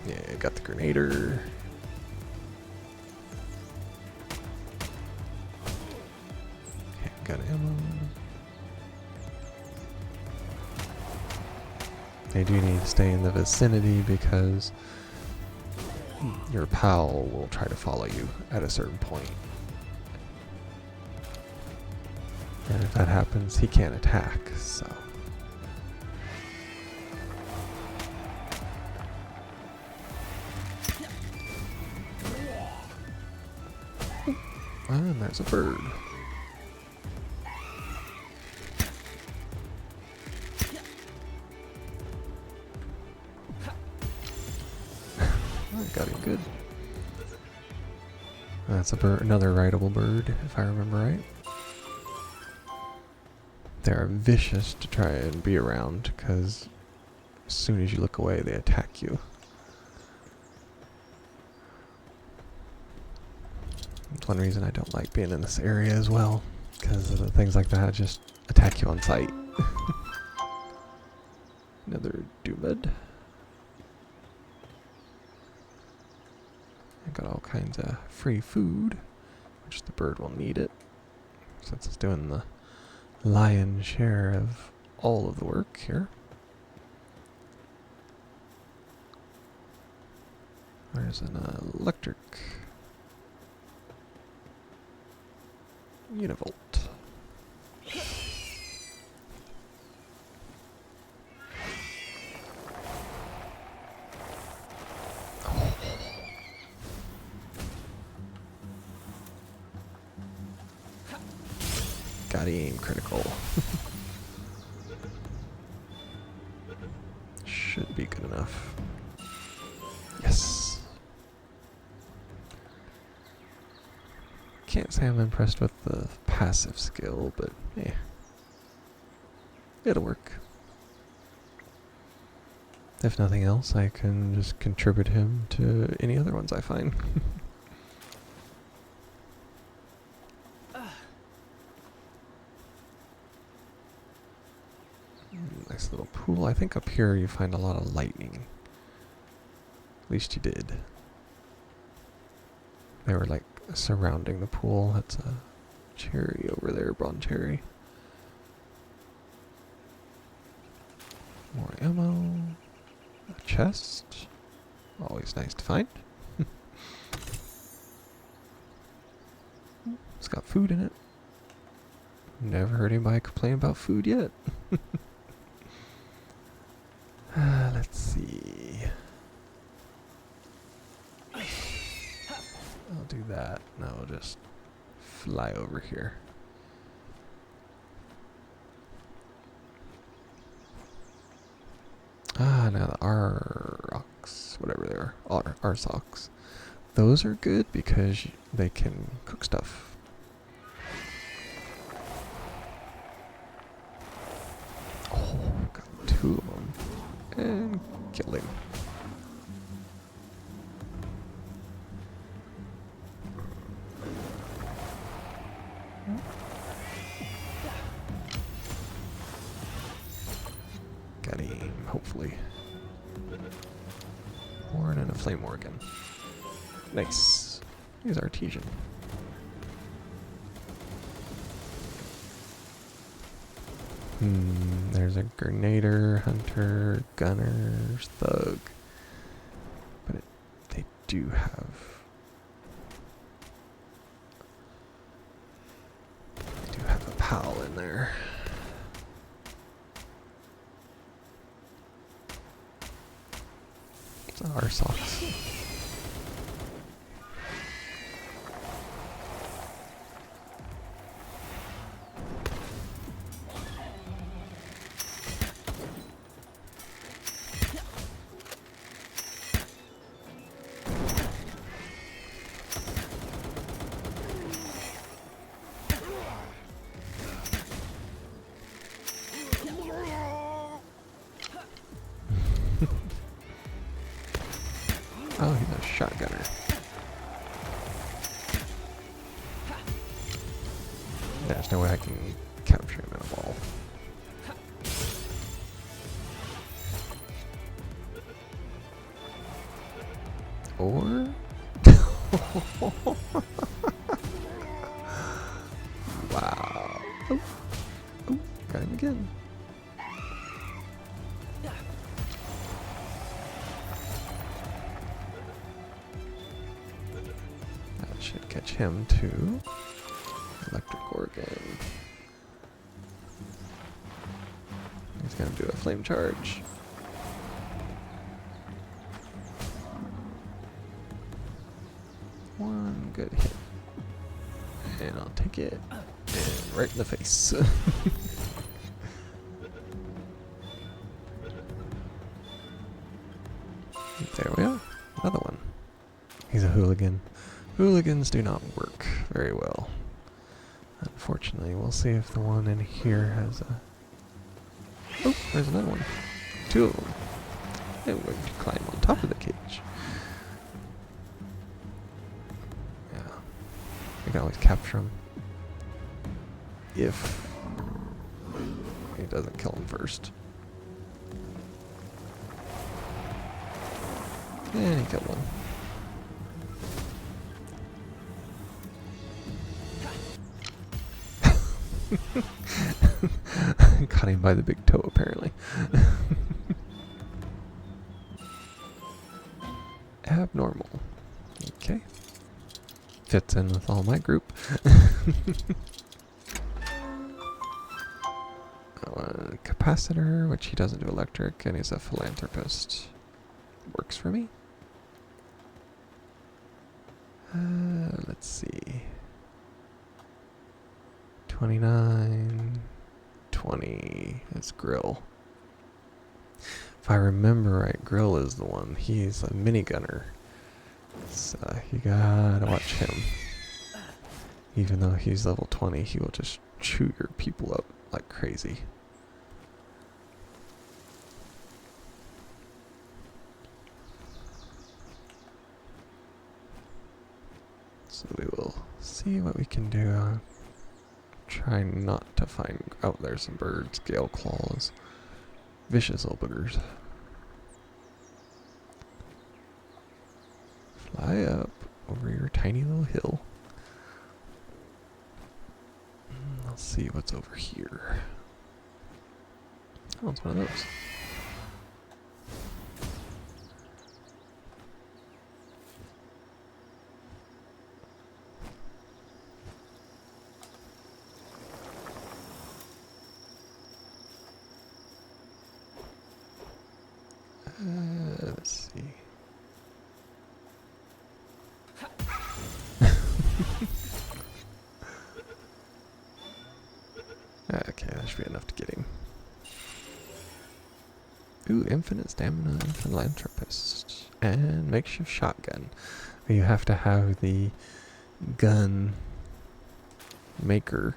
Yeah, got the Grenader. Got ammo. They do need to stay in the vicinity because your pal will try to follow you at a certain point. And if that happens, he can't attack, so. And there's a bird. Got him good. That's a bird, another rideable bird, if I remember right. They're vicious to try and be around because as soon as you look away, they attack you. That's one reason I don't like being in this area as well, because things like that just attack you on sight. Another Dumud. I got all kinds of free food, which the bird will need it, since it's doing the lion's share of all of the work here. There's an electric univolt. Got aim critical. Should be good enough. Yes. Can't say I'm impressed with the passive skill, but yeah, it'll work. If nothing else, I can just contribute him to any other ones I find. Nice little pool. I think up here you find a lot of lightning. At least you did. They were like surrounding the pool. That's a cherry over there, bronze cherry. More ammo. A chest. Always nice to find. It's got food in it. Never heard anybody complain about food yet. Let's see. I'll do that. Now I'll just fly over here. Now the R-Rocks, whatever they are, R-Socks. Those are good because they can cook stuff. Oh, got 2 of them. And killed him. Got him, hopefully. Horn and a flame organ. Nice. He's artesian. There's a grenader, hunter, gunners, thug. But they do have... They do have a pal in there. It's our socks. Oh, he's a shotgunner. There's no way I can capture him in a ball. Or... Wow. Oh. Oh, got him again. That should catch him too. Electric organ. He's gonna do a flame charge. One good hit. And I'll take it. And right in the face. There we are. Another one. He's a hooligan. Hooligans do not work very well. Unfortunately, we'll see if the one in here has a... Oh, there's another one. 2 of them. And we're going to climb on top of the cage. Yeah. We can always capture him. If he doesn't kill him first. And he killed one. Caught him by the big toe, apparently. Abnormal. Okay. Fits in with all my group. Capacitor, which he doesn't do electric, and he's a philanthropist. Works for me. Let's see. 29, 20. It's Grill. If I remember right, Grill is the one. He's a minigunner. So you gotta watch him. Even though he's level 20, he will just chew your people up like crazy. So we will see what we can do. Try not to find... Oh, there's some birds. Gale claws. Vicious little boogers. Fly up over your tiny little hill. Let's see what's over here. Oh, it's one of those. Let's see. Okay, that should be enough to get him. Ooh, infinite stamina and philanthropist. And makeshift shotgun. You have to have the gun maker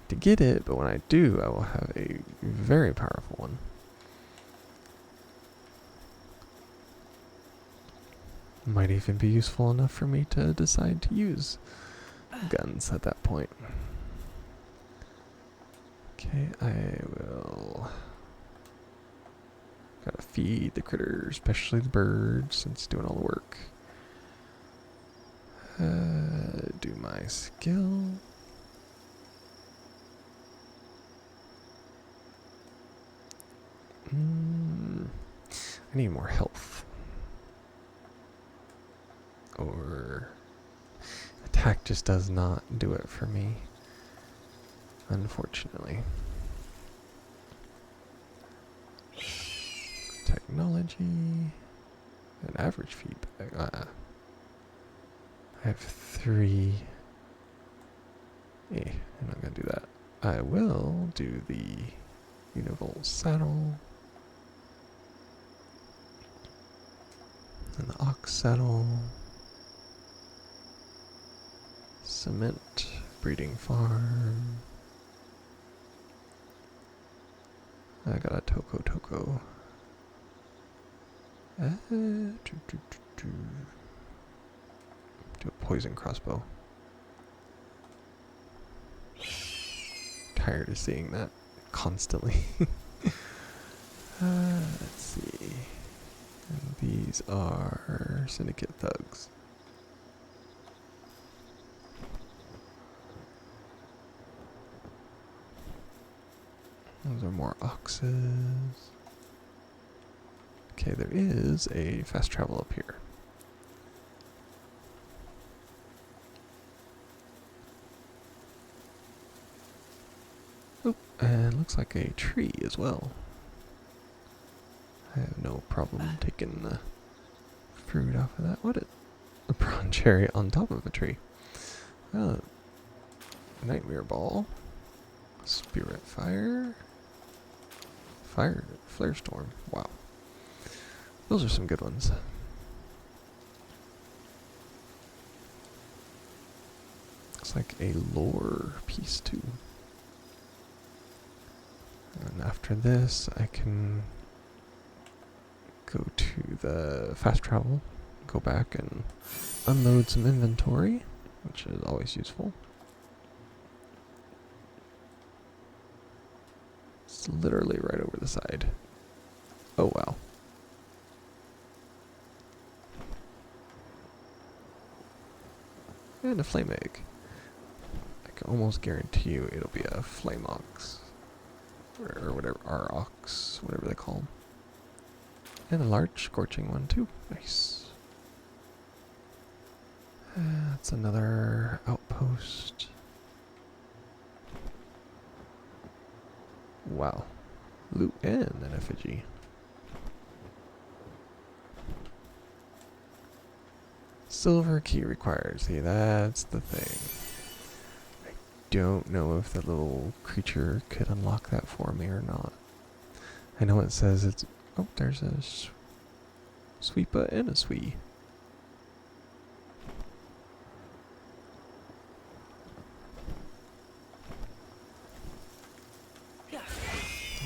to get it, but when I do, I will have a very powerful one. Might even be useful enough for me to decide to use guns at that point. Okay, I will... Gotta feed the critters, especially the birds, since it's doing all the work. Do my skill. I need more health. Or attack just does not do it for me, unfortunately. Technology and average feedback. I have 3. I'm not gonna do that. I will do the Univolt saddle and the ox saddle. Cement breeding farm. I got a Toko. Do a poison crossbow. Tired of seeing that constantly. Let's see. And these are syndicate thugs. Those are more oxes. Okay, there is a fast travel up here. Oop, and looks like a tree as well. I have no problem taking the fruit off of that. What is a prawn cherry on top of a tree? Nightmare ball. Spirit fire. Flare storm. Wow. Those are some good ones. Looks like a lore piece too. And after this, I can go to the fast travel, go back and unload some inventory, which is always useful. It's literally right over the side. Oh wow. And a flame egg. I can almost guarantee you it'll be a flame ox. Or whatever, ox, whatever they call them. And a large scorching one too. Nice. That's another outpost. Wow. Loot and an effigy. Silver key required. See, that's the thing. I don't know if the little creature could unlock that for me or not. I know it says it's... Oh, there's a sweepa and a swee.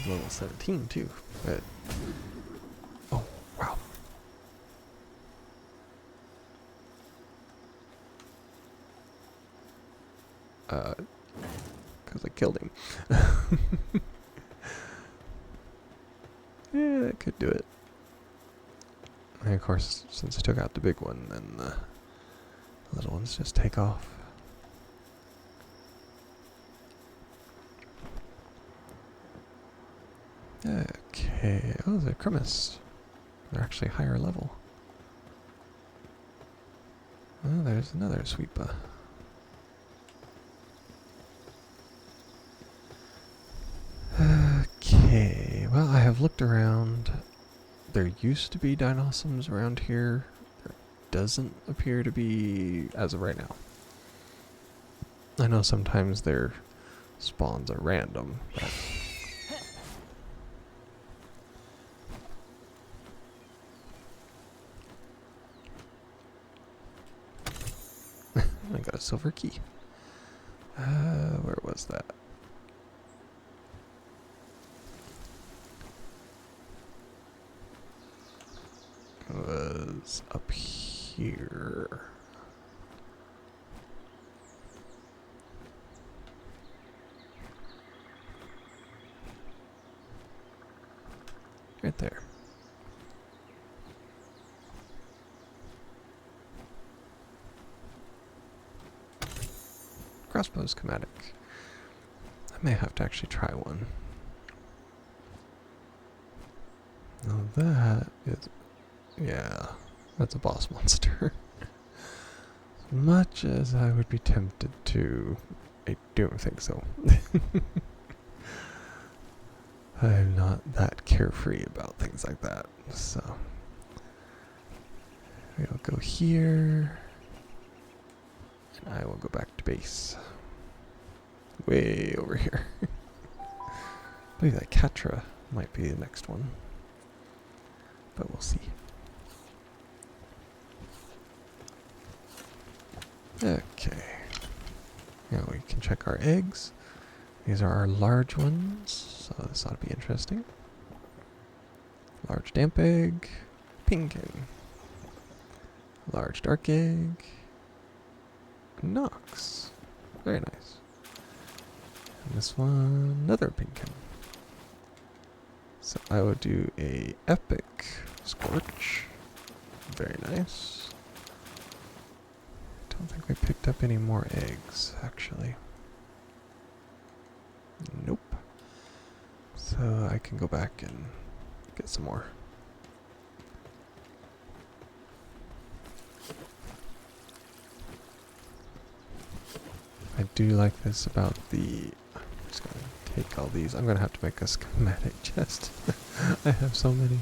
Level 17 too, but... Oh, wow. Because I killed him. Yeah, that could do it. And of course, since I took out the big one, then the little ones just take off. Okay, oh, the Cremis. They're actually higher level. Oh, there's another sweepa. Okay, well, I have looked around. There used to be dinosaurs around here. There doesn't appear to be as of right now. I know sometimes their spawns are random, but... I got a silver key. Where was that? It was up here. Right there. Crossbow schematic. I may have to actually try one. Now that is... yeah, that's a boss monster. As much as I would be tempted to... I don't think so. I'm not that carefree about things like that, so... we'll go here... and I will go back to base. Way over here. I believe that Catra might be the next one. But we'll see. Okay. Now we can check our eggs. These are our large ones, so this ought to be interesting. Large damp egg. Penking. Large dark egg. Nox. Very nice. And this one, another Penking. So I will do a epic scorch. Very nice. Don't think we picked up any more eggs, actually. Nope. So I can go back and get some more. I do like this about the... I'm just going to take all these. I'm going to have to make a schematic chest. I have so many.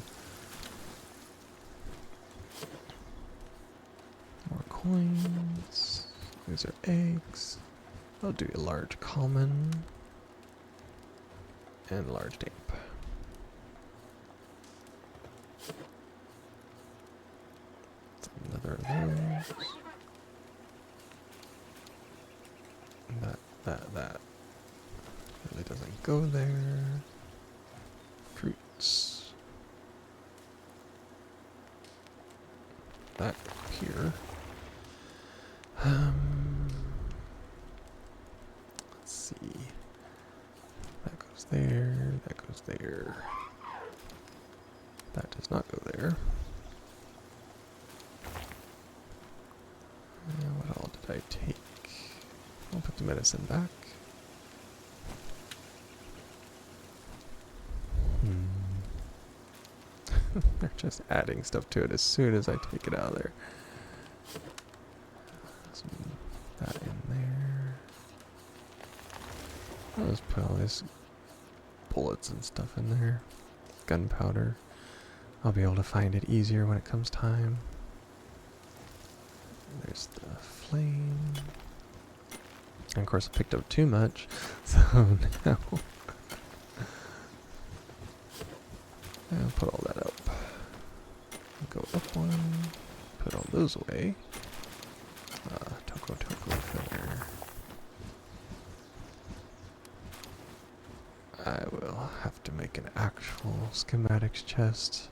More coins. These are eggs. I'll do a large common. And large damp. Another of those. That really doesn't go there. Fruits. That here. Let's see. That goes there. That goes there. That does not go there. What all did I take? Nope, Put the medicine back. They're just adding stuff to it as soon as I take it out of there. Some that in there. I'll just put all these bullets and stuff in there. Gunpowder. I'll be able to find it easier when it comes time. There's the flame. And of course I picked up too much, so now I'll put all that up. Go up one, put all those away. Toko filler. I will have to make an actual schematics chest.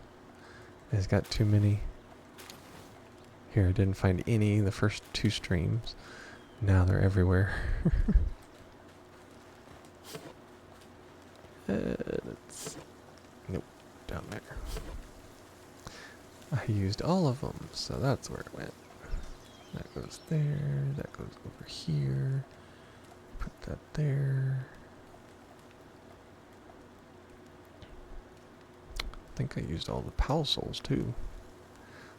It's got too many. Here, I didn't find any the first 2 streams. Now they're everywhere. Nope, down there. I used all of them, so that's where it went. That goes there, that goes over here. Put that there. I think I used all the PAL souls too.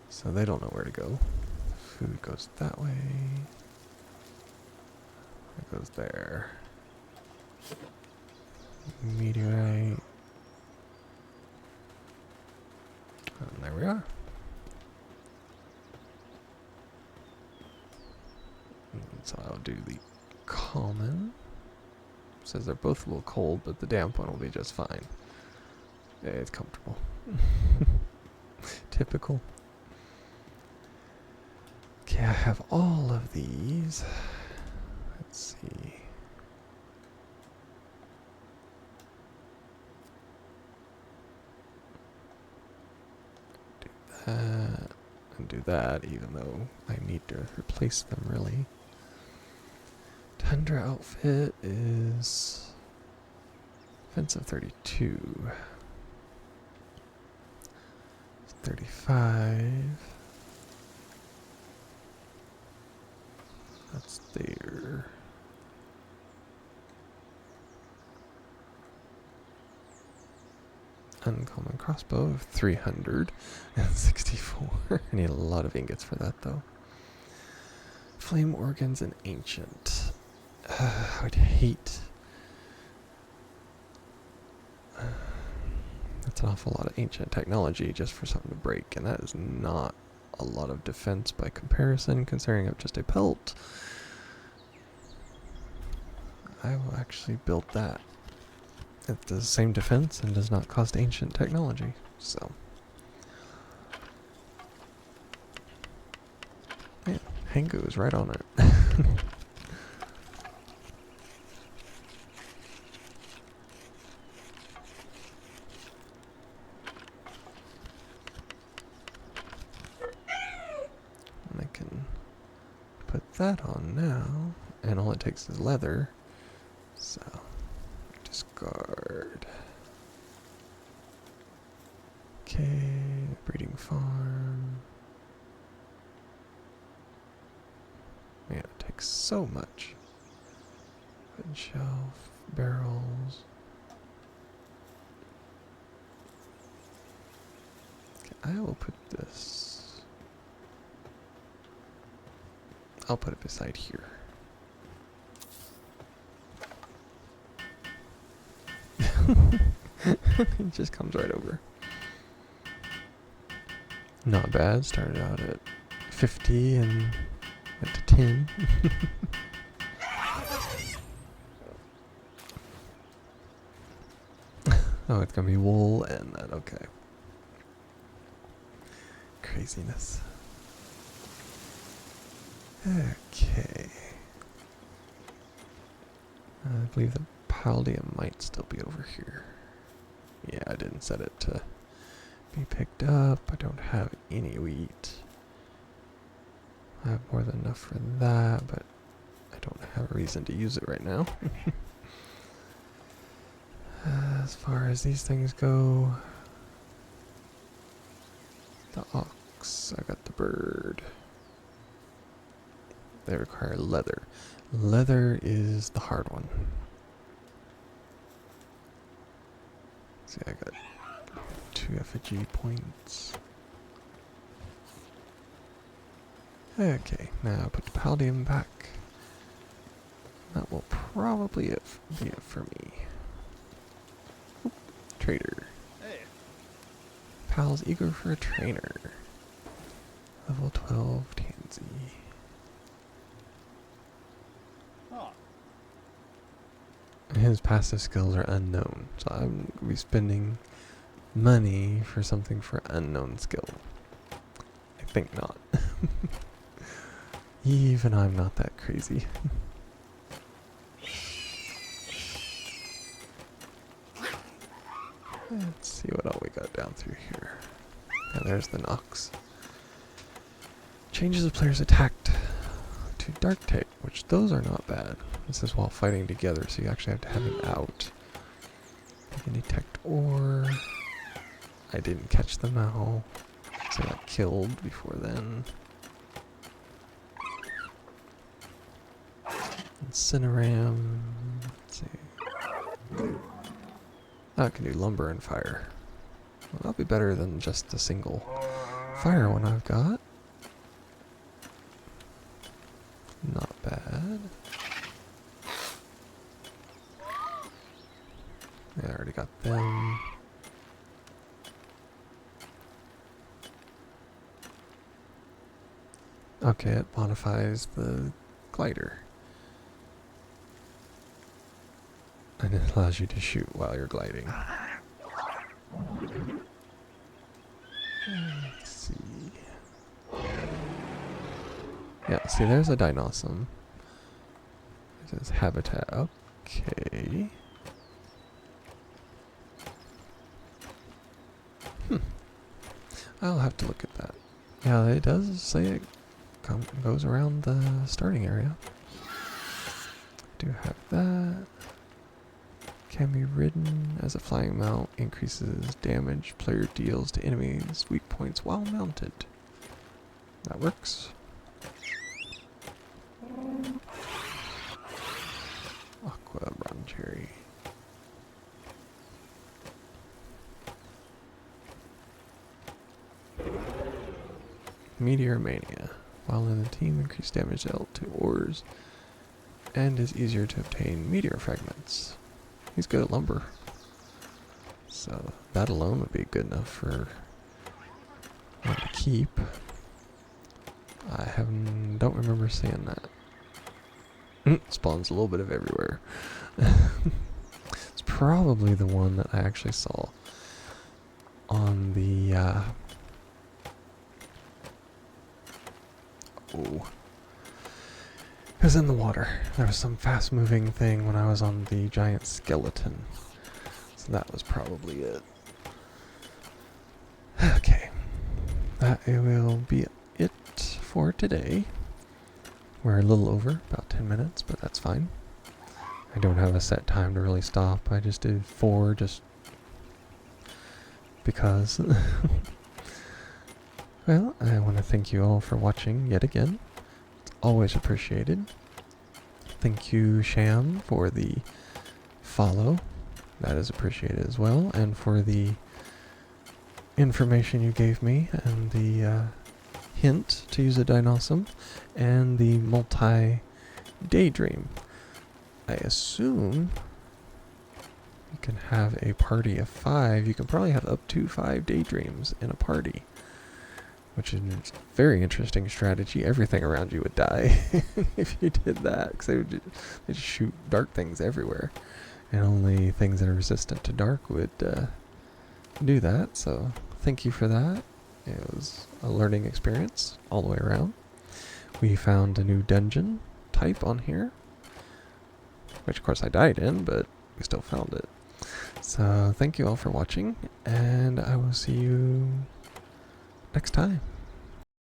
So they don't know where to go. Food goes that way. That goes there. Meteorite. And there we are. And so I'll do the common. Says they're both a little cold, but the damp one will be just fine. Yeah, it's comfortable. Typical. Okay, I have all of these. Let's see. Do that and do that, even though I need to replace them really. Tundra outfit is offensive 32. 35. That's there. Uncommon crossbow of 364. I need a lot of ingots for that though. Flame organs and ancient. I would hate. That's an awful lot of ancient technology just for something to break, and that is not a lot of defense by comparison, considering I'm just a pelt. I will actually build that. It does the same defense and does not cost ancient technology, so. Man, Hango is right on it. And I can put that on now, and all it takes is leather, so discard. Okay, breeding farm. Man, it takes so much. Wood shelf, barrels. Okay, I will put this. I'll put it beside here. It just comes right over. Not bad. Started out at 50 and went to 10. Oh, it's gonna be wool and that. Okay. Craziness. Okay. I believe the Paldium might still be over here. Yeah, I didn't set it to be picked up. I don't have any wheat. I have more than enough for that, but I don't have a reason to use it right now. As far as these things go, the ox, I got the bird. There they require leather. Leather is the hard one. See, I got 2 effigy points. Okay, now put the palladium back. That will probably be it for me. Oop, trader. Hey. Pal's eager for a trainer. Level 12 Tansy. Oh. His passive skills are unknown, so I'm going to be spending money for something for unknown skill. I think not. Even I'm not that crazy. Let's see what all we got down through here. Yeah, there's the Nox. Changes the player's attack to Dark Tape, which those are not bad. This is while fighting together, so you actually have to have him out. You can detect ore. I didn't catch them all, so I got killed before then. Incineram. Let's see. Oh, I can do lumber and fire. Well, that'll be better than just the single fire one I've got. Not bad. Yeah, I already got them. Okay, it modifies the glider. And it allows you to shoot while you're gliding. Let's see. Yeah, see, there's a Dinosaur. It says habitat. Okay. I'll have to look at that. Yeah, it does say it goes around the starting area. Do have that. Can be ridden as a flying mount, increases damage player deals to enemies' weak points while mounted. That works. Aqua brown cherry. Meteor Mania. While in the team, increased damage dealt to ores and is easier to obtain meteor fragments. He's good at lumber. So that alone would be good enough for one to keep. I don't remember seeing that. Spawns a little bit of everywhere. It's probably the one that I actually saw on the it was in the water. There was some fast moving thing when I was on the giant skeleton. So that was probably it. Okay. That will be it for today. We're a little over, about 10 minutes, but that's fine. I don't have a set time to really stop. I just did 4 just because. Well, I want to thank you all for watching yet again. It's always appreciated. Thank you, Sham, for the follow. That is appreciated as well. And for the information you gave me and the hint to use a Dinosaur and the multi-daydream. I assume you can have a party of 5. You can probably have up to 5 daydreams in a party, which is a very interesting strategy. Everything around you would die if you did that, because they just shoot dark things everywhere, and only things that are resistant to dark would do that. So thank you for that. It was a learning experience all the way around. We found a new dungeon type on here, which of course I died in, but we still found it. So thank you all for watching, and I will see you next time.